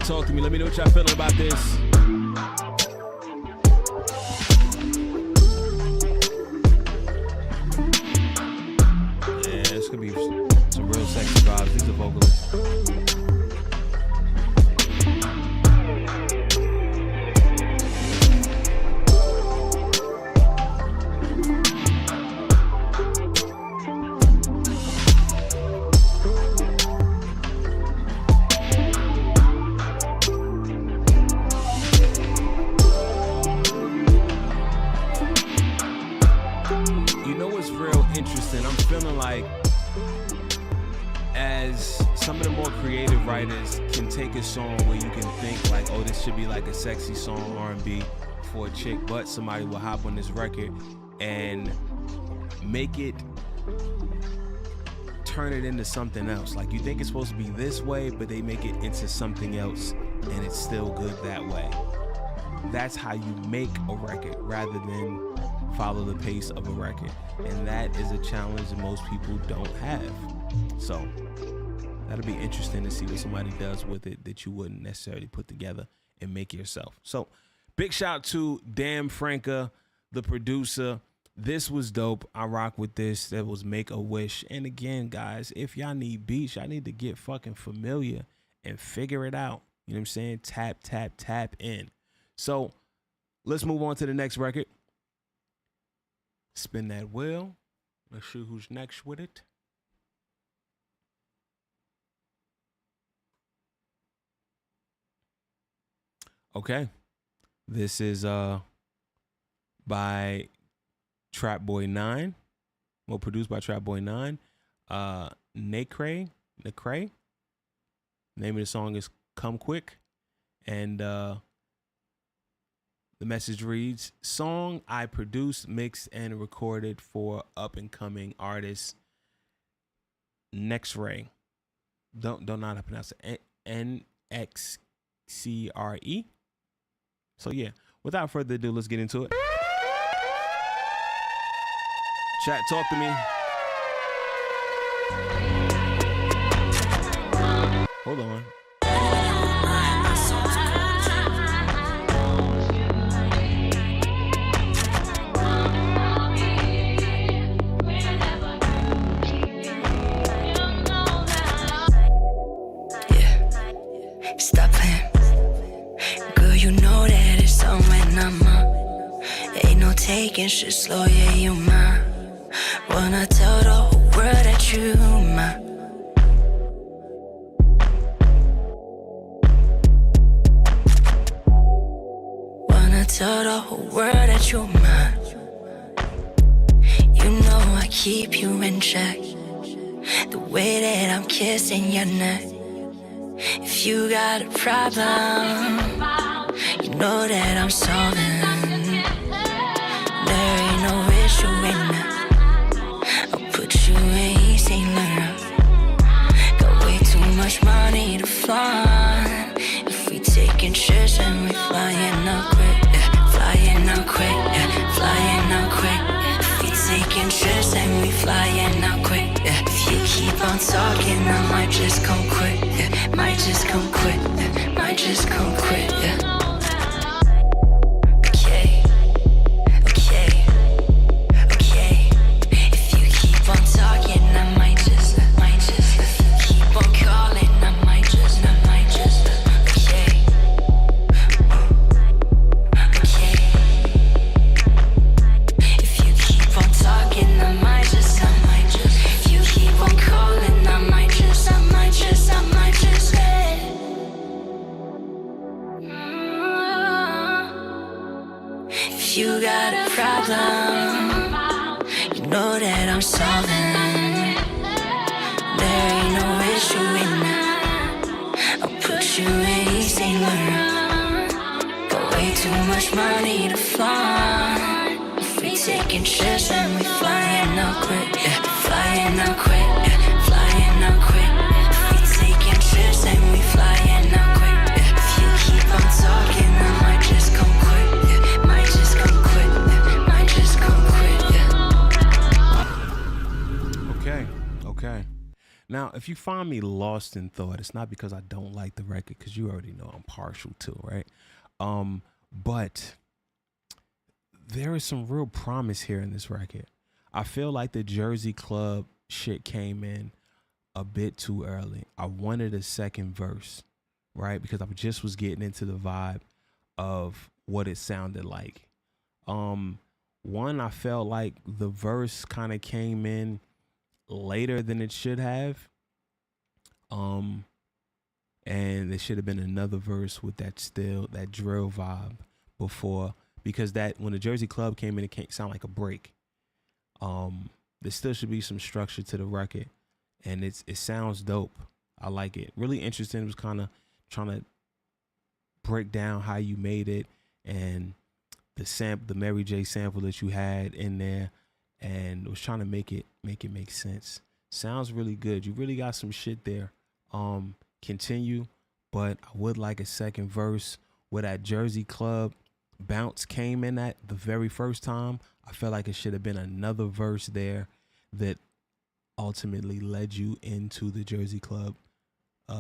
Chat, talk to me. Let me know what y'all feeling about this. Yeah, this could be some real sexy vibes. These are vocalists. I'm feeling like as some of the more creative writers can take a song where you can think like, oh, this should be like a sexy song, R&B for a chick, but somebody will hop on this record and make it, turn it into something else. Like you think it's supposed to be this way, but they make it into something else and it's still good that way. That's how you make a record rather than follow the pace of a record. And that is a challenge that most people don't have. So that'll be interesting to see what somebody does with it that you wouldn't necessarily put together and make yourself. So big shout out to Dan Franca, the producer. This was dope. I rock with this. That was Make a Wish. And again, guys, if y'all need beats, y'all need to get fucking familiar and figure it out. You know what I'm saying? Tap, tap, tap in. So let's move on to the next record. Spin that wheel. Let's see who's next with it. Okay. This is by Trap Boy 9. Well, produced by Trap Boy 9. Nacre. Name of the song is Come Quick. And the message reads, song I produced, mixed, and recorded for up-and-coming artist Nexre. Don't know how to pronounce it. Nxcre. So yeah, without further ado, let's get into it. Chat, talk to me. Hold on. Stop playing. Girl, you know that it's on when I'm up. Ain't no taking shit slow, yeah, you mine. Wanna tell the whole world that you mine. Wanna tell the whole world that you mine. You know I keep you in check. The way that I'm kissing your neck. If you got a problem, you know that I'm solving. There ain't no issue in that. I'll put you in St. Laurent. Got way too much money to flaunt. If we taking trips and we flying out quick, flying out quick, flying out quick. If we taking trips and we flying out quick. If you keep on talking, I might just come quick. Might just come quick. Might just come quick. Okay. Okay. Okay. If you keep on talking, I might just. If you keep on calling, I might just. Okay. Okay. If you keep on talking, I might just. If you keep on calling, I might just. If you got a problem, you know that I'm solving. There ain't no issue in that. I'll put you in St. Laurent. Got way too much money to flaunt. If we taking trips and we flying out quick, flying out quick, flying out quick. If we taking trips and we flying out quick. If you keep on talking, I might just come quick. Might just come quick. Might just come quick. Okay. Now, if you find me lost in thought, it's not because I don't like the record, because you already know I'm partial to, right? But there is some real promise here in this record. I feel like the Jersey Club shit came in a bit too early. I wanted a second verse, right? Because I just was getting into the vibe of what it sounded like. One, I felt like the verse kind of came in later than it should have. And there should have been another verse with that drill vibe before, because that when the Jersey Club came in, it can't sound like a break. There still should be some structure to the record, and it sounds dope. I like it. Really interesting. It was kind of trying to break down how you made it and the Mary J sample that you had in there, and was trying to make it make sense. Sounds really good. You really got some shit there. Continue, but I would like a second verse where that Jersey Club bounce came in at the very first time. I felt like it should have been another verse there that ultimately led you into the Jersey Club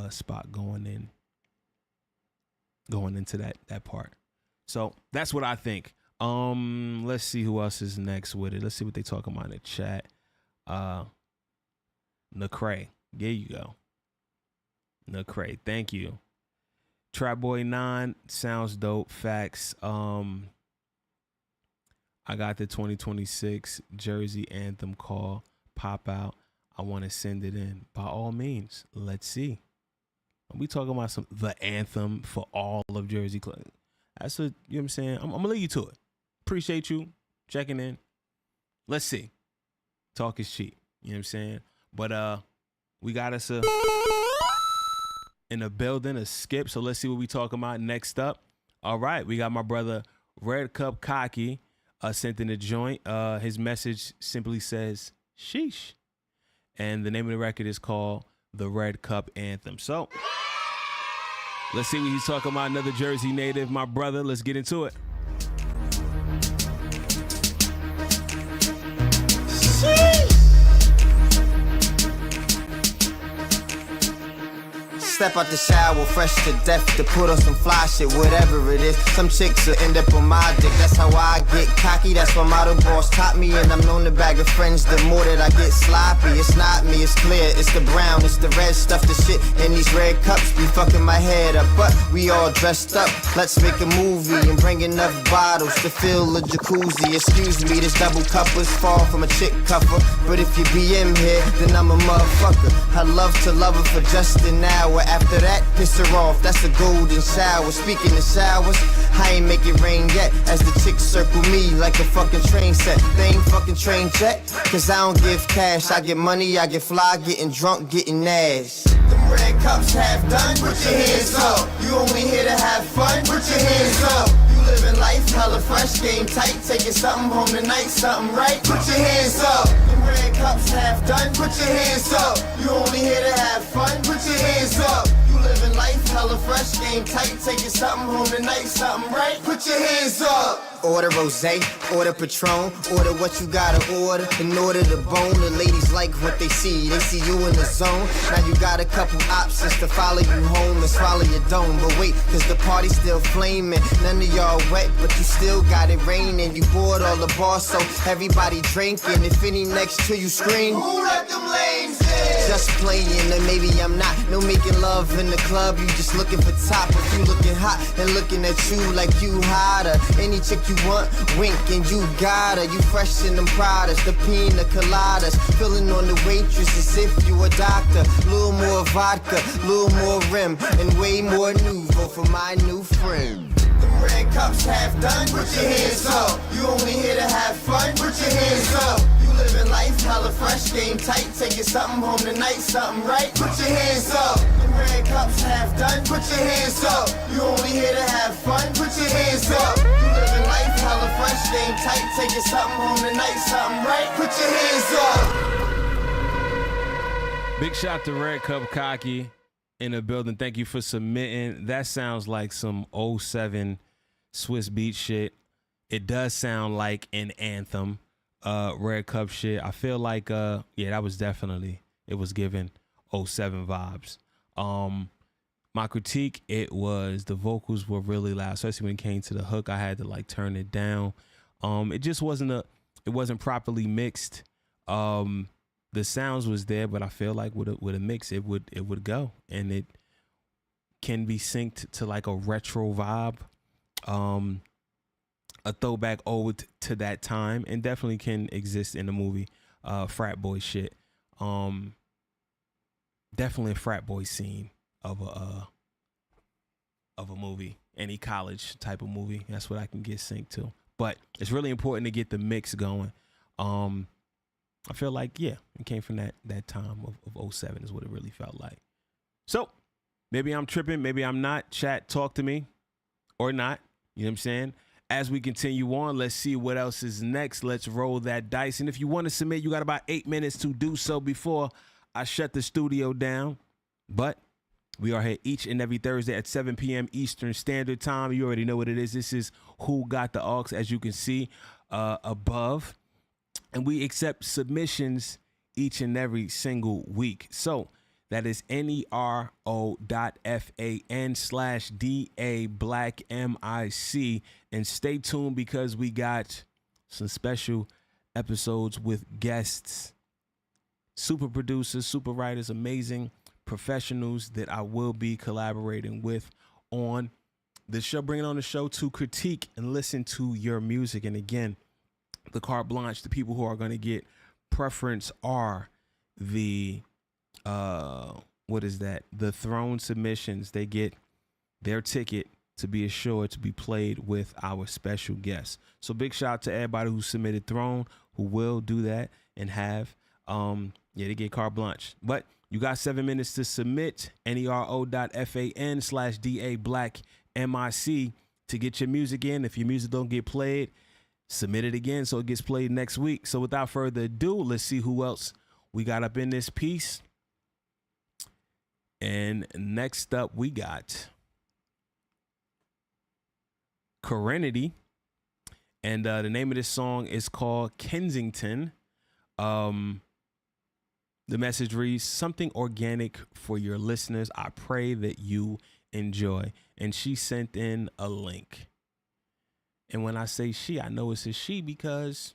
spot going into that part. So that's what I think. Let's see who else is next with it. Let's see what they talking about in the chat. Lecrae, there you go. Lecrae, thank you. Trap Boy 9 sounds dope. Facts. I got the 2026 Jersey anthem call pop out. I want to send it in. By all means, let's see. We talking about the anthem for all of Jersey Club. That's what, you know what I'm saying? I'm gonna leave you to it. Appreciate you checking in. Let's see. Talk is cheap. You know what I'm saying? But we got us in a building, a skip. So let's see what we talking about next up. All right, we got my brother Red Cup Cocky sent in a joint. His message simply says sheesh, and the name of the record is called The Red Cup Anthem. So let's see what he's talking about. Another Jersey native, my brother. Let's get into it. Step out the shower, fresh to death, to put on some fly shit, whatever it is. Some chicks will end up on my dick. That's how I get cocky. That's what my boss taught me, and I'm known to bag of friends. The more that I get sloppy, it's not me, it's clear. It's the brown, it's the red stuff. The shit in these red cups be fucking my head up. But we all dressed up. Let's make a movie and bring enough bottles to fill a jacuzzi. Excuse me, this double cup is far from a chick cupper. But if you be in here, then I'm a motherfucker. I love to love her for just an hour. After that, piss her off, that's a golden shower. Speaking of showers, I ain't make it rain yet. As the chicks circle me like a fucking train set. They ain't fucking train jet, cause I don't give cash. I get money, I get fly, getting drunk, getting ass. Them red cups half done, put your hands up. You only here to have fun, put your hands up. You living life hella fresh, game tight. Taking something home tonight, something right, put your hands up. Them red cups half done, put your hands up. You only here to have fun, put your hands up. You living life hella fresh, game tight. Taking something home tonight, something right, put your hands up. Order rosé, order Patron, order what you gotta order in order to bone. The ladies like what they see you in the zone. Now you got a couple options to follow you home and swallow your dome. But wait, cause the party's still flaming. None of y'all wet, but you still got it raining. You bored all the bars, so everybody drinking. If any next to you scream, who let them lames in? Just playing, or maybe I'm not. No making love in the club, you just looking for top. If you looking hot and looking at you like you hotter. Any chick you want, wink and you got her. You fresh in them Pradas, the pina coladas. Filling on the waitress as if you a doctor. Little more vodka, little more rim, and way more Nouveau for my new friend. The red cups half done, put your hands up. You only here to have fun, put your hands up. You living life hella fresh, game tight. Taking something home tonight, something right, put your hands up. The red cups half done, put your hands up. You only here to have fun, put your hands up. You living life hella fresh, game tight. Taking something home tonight, something right, put your hands up. Big shout to Red Cup Cocky in the building. Thank you for submitting. That sounds like some 07 Swiss beat shit. It does sound like an anthem, Red Cup shit. I feel like, yeah, that was definitely, it was given 07 vibes. My critique, it was the vocals were really loud, especially when it came to the hook. I had to like turn it down. It just wasn't properly mixed. The sounds was there, but I feel like with a mix, it would go, and it can be synced to like a retro vibe, a throwback ode to that time, and definitely can exist in the movie. Frat boy shit. Definitely a frat boy scene of a movie, any college type of movie. That's what I can get synced to. But it's really important to get the mix going. I feel like, yeah, it came from that time of 07 is what it really felt like. So maybe I'm tripping, maybe I'm not. Chat, talk to me or not. You know what I'm saying? As we continue on, let's see what else is next. Let's roll that dice. And if you want to submit, you got about 8 minutes to do so before I shut the studio down. But we are here each and every Thursday at 7 p.m. Eastern Standard Time. You already know what it is. This is Who Got the Aux, as you can see above. And we accept submissions each and every single week. So that is nero.fan/DA_BlackMIC. And stay tuned because we got some special episodes with guests, super producers, super writers, amazing professionals that I will be collaborating with on the show, bringing on the show to critique and listen to your music. And again, the carte blanche, the people who are going to get preference are the the throne submissions. They get their ticket to be assured to be played with our special guests. So big shout out to everybody who submitted throne, who will do that and have they get carte blanche. But you got 7 minutes to submit. nero.fan/DA_BlackMIC to get your music in. If your music don't get played, submit it again so it gets played next week. So without further ado, let's see who else we got up in this piece. And next up, we got Corinity. And the name of this song is called Kensington. The message reads, something organic for your listeners. I pray that you enjoy. And she sent in a link. And when I say she, I know it's a she because,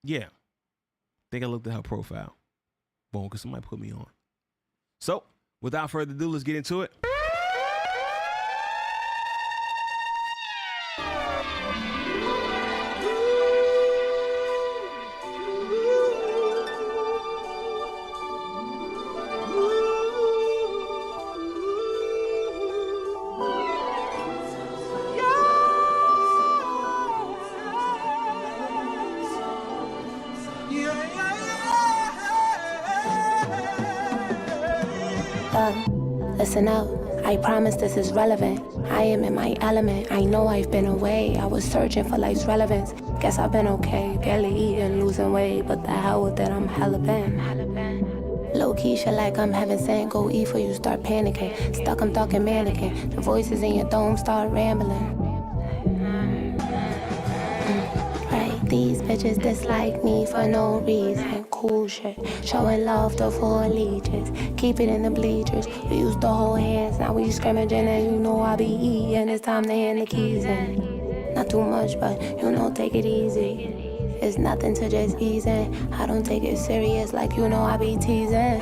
yeah, I think I looked at her profile. Boom, because somebody put me on. So, without further ado, let's get into it. Listen up, I promise this is relevant. I am in my element, I know I've been away. I was searching for life's relevance. Guess I've been okay, barely eating, losing weight. But the hell with it, I'm hella bent. Low key shit like I'm heaven sent. Go eat for you, start panicking. Stuck, I'm talking mannequin. The voices in your dome start rambling. These bitches dislike me for no reason. Cool shit, showing love to full allegiance. Keep it in the bleachers. We used to hold hands, now we scrimmaging, and you know I be eating. It's time to hand the keys in. Not too much, but you know, take it easy. It's nothing to just ease in. I don't take it serious, like you know I be teasing.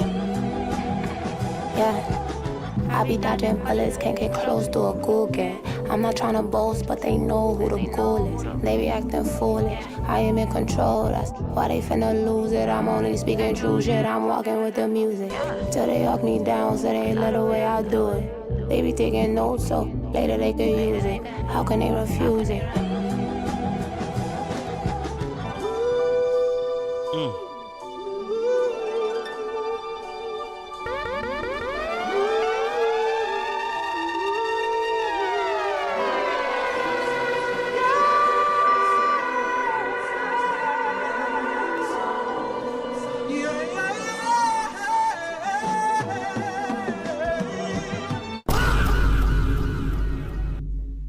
Yeah. I be dodging bullets, can't get close to a Googan. I'm not trying to boast, but they know who the goal is. They be acting foolish, I am in control. That's why they finna lose it. I'm only speaking true shit, I'm walking with the music. Till they hug me down, so they let the way I do it. They be taking notes, so later they could use it. How can they refuse it?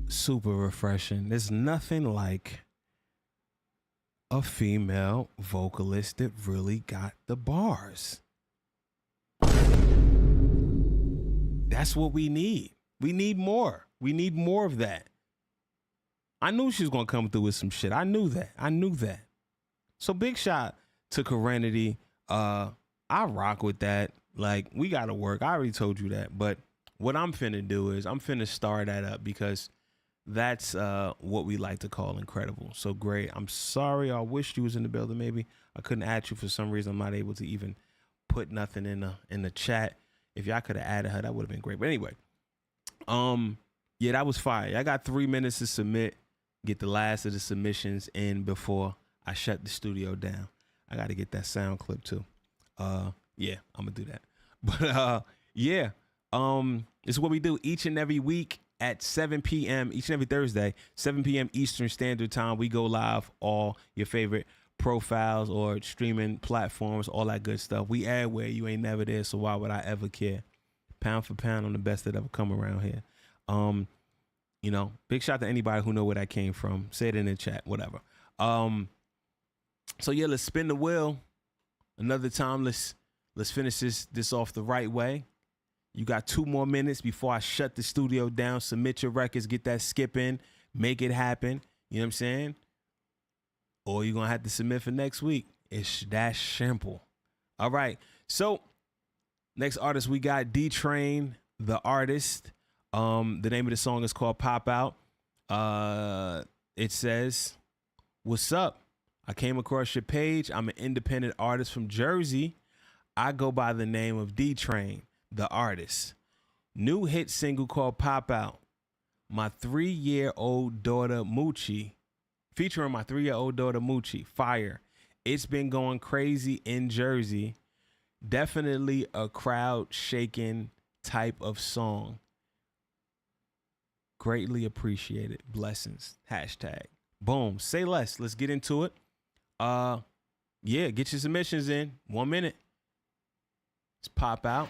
Super refreshing. There's nothing like a female vocalist that really got the bars. That's what we need. We need more. We need more of that. I knew she was going to come through with some shit. I knew that. So big shout to Serenity. I rock with that. Like, we got to work. I already told you that. But what I'm finna do is I'm finna star that up because that's what we like to call incredible. So great. I'm sorry. I wished you was in the building. Maybe I couldn't add you for some reason. I'm not able to even put nothing in the chat. If y'all could have added her, that would have been great. But anyway, yeah, that was fire. I got 3 minutes to submit. Get the last of the submissions in before I shut the studio down. I got to get that sound clip too. Yeah, I'm gonna do that. But yeah, this is what we do each and every week at 7 p.m. each and every Thursday, 7 p.m. Eastern Standard Time. We go live, all your favorite profiles or streaming platforms, all that good stuff. We everywhere. You ain't never there, so why would I ever care? Pound for pound, I'm the best that ever come around here. You know, big shout to anybody who know where that came from. Say it in the chat, whatever. So yeah, let's spin the wheel. Another time, let's finish this off the right way. You got 2 more minutes before I shut the studio down. Submit your records, get that skip in, make it happen. You know what I'm saying? Or you're gonna have to submit for next week. It's that simple. All right. So next artist we got D-Train, the artist. The name of the song is called Pop Out. It says, "What's up? I came across your page. I'm an independent artist from Jersey. I go by the name of D-Train, the artist. New hit single called Pop Out. My 3-year-old daughter Moochie, featuring my 3-year-old daughter Moochie. Fire. It's been going crazy in Jersey. Definitely a crowd shaking type of song. Greatly appreciated. Blessings. Hashtag." Boom. Say less. Let's get into it. Yeah, get your submissions in. 1 minute. Let's pop out.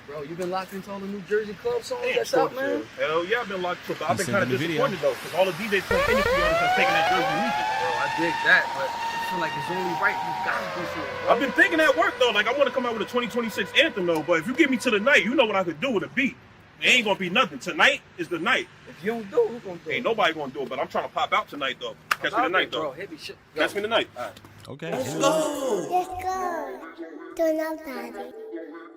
Bro, you been locked into all the New Jersey club songs Damn, that's out, man? Hell yeah, I've been locked into. I've been kind of Video. disappointed though, because all the DJs from industry artists are taking that Jersey music. Bro, I dig that, but I feel like it's only right you gotta do something. Bro. I've been thinking that work though. Like I want to come out with a 2026 anthem though, but if you get me to the night, you know what I could do with a beat. It ain't gonna be nothing. Tonight is the night. If you don't do it, who's gonna do it? Ain't nobody gonna do it, but I'm trying to pop out tonight though. Catch me tonight though. Bro, hit me shit. Catch me tonight. All right. Okay. Let's go. Let's go. Do nobody.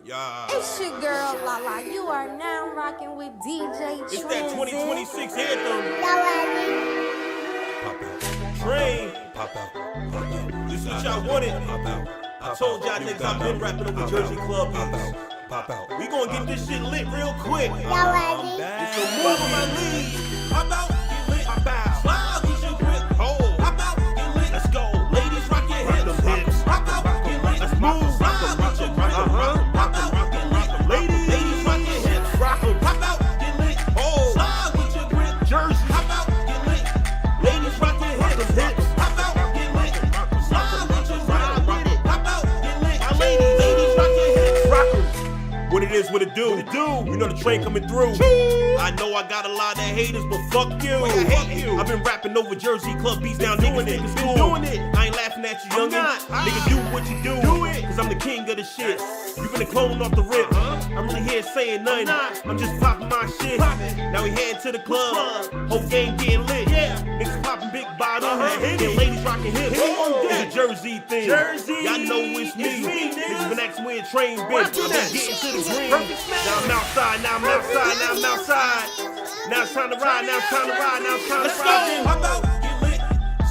Yeah. It's your girl Lala. You are now rocking with DJ It's Transit. that 2026 anthem. Pop out. Train. Pop out. Pop out. This is what y'all wanted. Pop out. I told y'all niggas I've been rapping over Jersey club beats. Pop out. We gonna get this shit lit real quick. Y'all ready? It's a move on my lead. Pop out, get lit. Pop out. Slide with your grip. Hold. Pop out, get lit. Let's go. Ladies, rock your hips. Pop out, get lit. Let's move. Slide with your grip. Pop out, get lit. Ladies, rock your hips. Rock 'em. Pop out, get lit. Hold. Slide with your grip. Jersey. Pop out, get lit. Ladies, rock your hips. Pop out, get lit. Slide with your grip. Pop out, get lit. My ladies, rock your hips. Rock 'em. What it is, what it do. You know the train coming through. I know I got a lot of haters, but fuck you. I hate you. I've been rapping over Jersey club beats now. Niggas think it's cool. Doing it. I ain't laughing at you, youngin'. Nigga, do what you do. Do it. Cause I'm the king of the shit. You been a clone off the rip. I'm really here saying nothing. I'm just popping my shit. Now we heading to the club. Whole game getting lit. Niggas popping big bottles. And ladies rocking hips. It's a Jersey thing. Y'all know it's me. Niggas been asking where a train been. I'm getting to the green. Now I'm outside. Now I'm outside. Now it's time to ride. Now it's time to ride. Let's go. Pop out, get lit.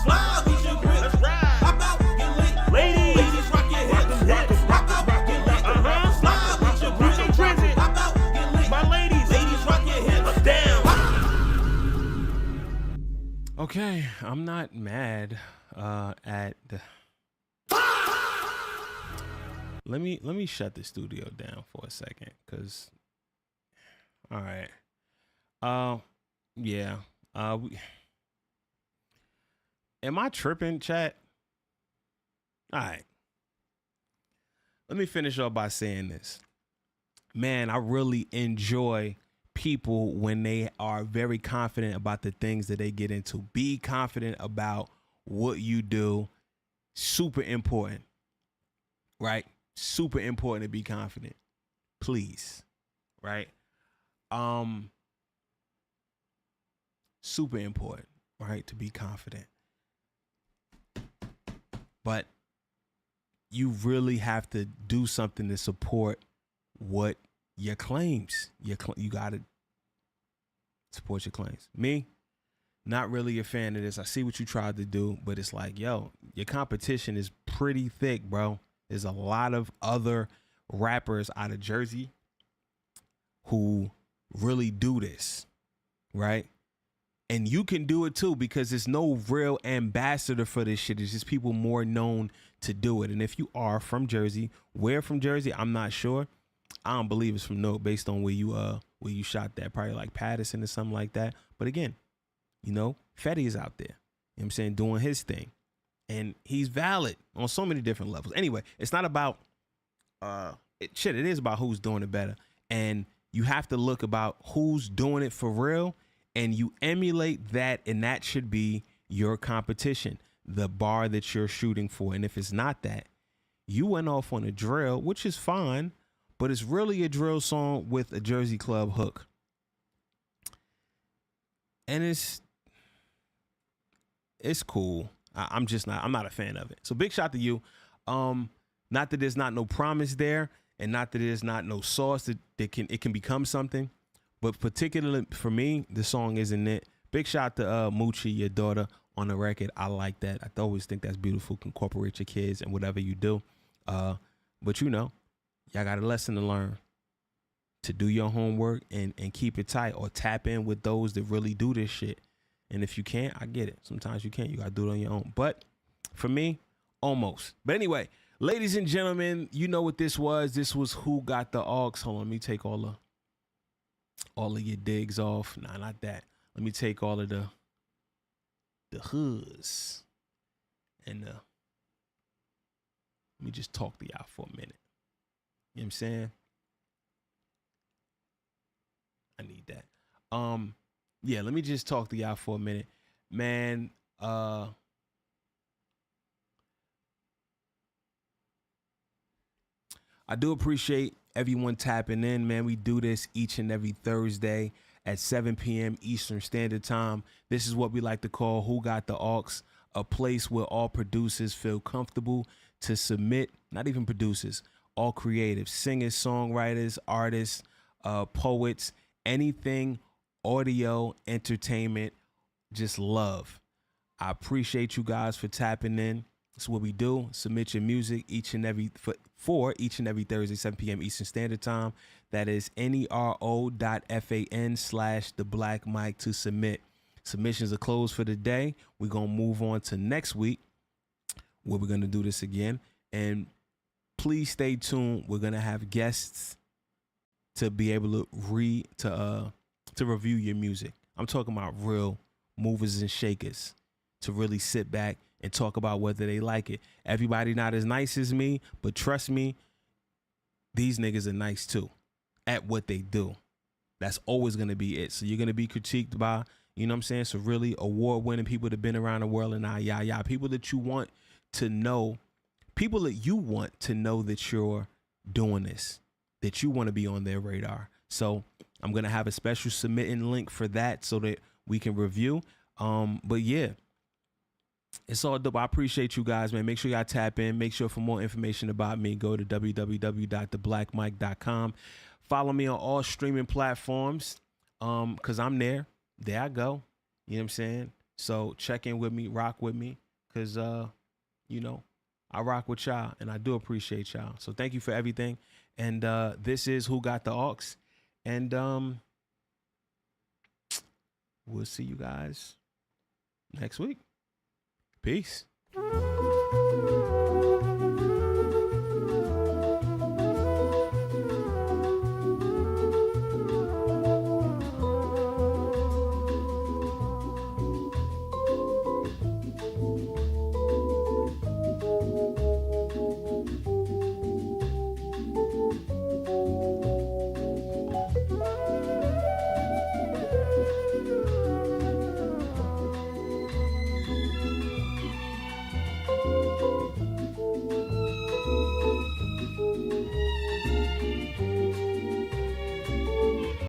Slide with your grip. Let's ride. Pop out, get lit. Ladies, rock your hips. Pop out, get lit. Slide with your grip. Pop out, get lit. My ladies, rock your hips. Down. Okay, I'm not mad at the... Let me shut the studio down for a second, cause all right. Yeah. Am I tripping, chat? All right. Let me finish up by saying this. Man, I really enjoy people when they are very confident about the things that they get into. Be confident about what you do. Super important, right? Super important to be confident. Please, right? Super important, right? To be confident. But you really have to do something to support what your claims. You got to support your claims. Me, not really a fan of this. I see what you tried to do, but it's like, yo, your competition is pretty thick, bro. There's a lot of other rappers out of Jersey who really do this, right? And you can do it too, because there's no real ambassador for this shit. It's just people more known to do it. And if you are from Jersey, where from Jersey, I'm not sure. I don't believe it's from Newark based on where you shot that. Probably like Patterson or something like that. But again, you know, Fetty is out there. You know what I'm saying? Doing his thing. And he's valid on so many different levels. Anyway, it's not about it is about who's doing it better. And you have to look about who's doing it for real, and you emulate that, and that should be your competition, the bar that you're shooting for. And if it's not that, you went off on a drill, which is fine, but it's really a drill song with a Jersey club hook. And it's cool. I'm not a fan of it. So big shout to you. Not that there's not no promise there, and not that there's not no sauce that it can become something, but particularly for me, the song isn't it. Big shout to Moochie, your daughter, on the record. I like that. I always think that's beautiful. Incorporate your kids and whatever you do. But you know, y'all got a lesson to learn. To do your homework and keep it tight, or tap in with those that really do this shit. And if you can't, I get it. Sometimes you can't. You got to do it on your own. But for me, almost. But anyway, ladies and gentlemen, you know what this was. This was Who Got the Aux. Hold on, let me take all of your digs off. Nah, not that. Let me take all of the hoods. And let me just talk to y'all for a minute. You know what I'm saying? I need that. Yeah, let me just talk to y'all for a minute. Man, I do appreciate everyone tapping in, man. We do this each and every Thursday at 7 p.m. Eastern Standard Time. This is what we like to call Who Got the Aux, a place where all producers feel comfortable to submit, not even producers, all creatives, singers, songwriters, artists, poets, anything audio, entertainment, just love. I appreciate you guys for tapping in. That's what we do. Submit your music each and every Thursday, 7 p.m. Eastern Standard Time. That is nero.fan/theblackmic to submit. Submissions are closed for the day. We're going to move on to next week where we're going to do this again. And please stay tuned. We're going to have guests to be able to review your music. I'm talking about real movers and shakers to really sit back and talk about whether they like it. Everybody not as nice as me, but trust me, these niggas are nice too at what they do. That's always going to be it. So you're going to be critiqued by, you know what I'm saying? So really award-winning people that have been around the world and people that you want to know, people that you want to know that you're doing this, that you want to be on their radar. So I'm going to have a special submitting link for that so that we can review. But yeah, it's all dope. I appreciate you guys, man. Make sure y'all tap in. Make sure for more information about me, go to www.theblackmic.com. Follow me on all streaming platforms because I'm there. There I go. You know what I'm saying? So check in with me, rock with me because, you know, I rock with y'all and I do appreciate y'all. So thank you for everything. And this is Who Got the Aux. And we'll see you guys next week. Peace.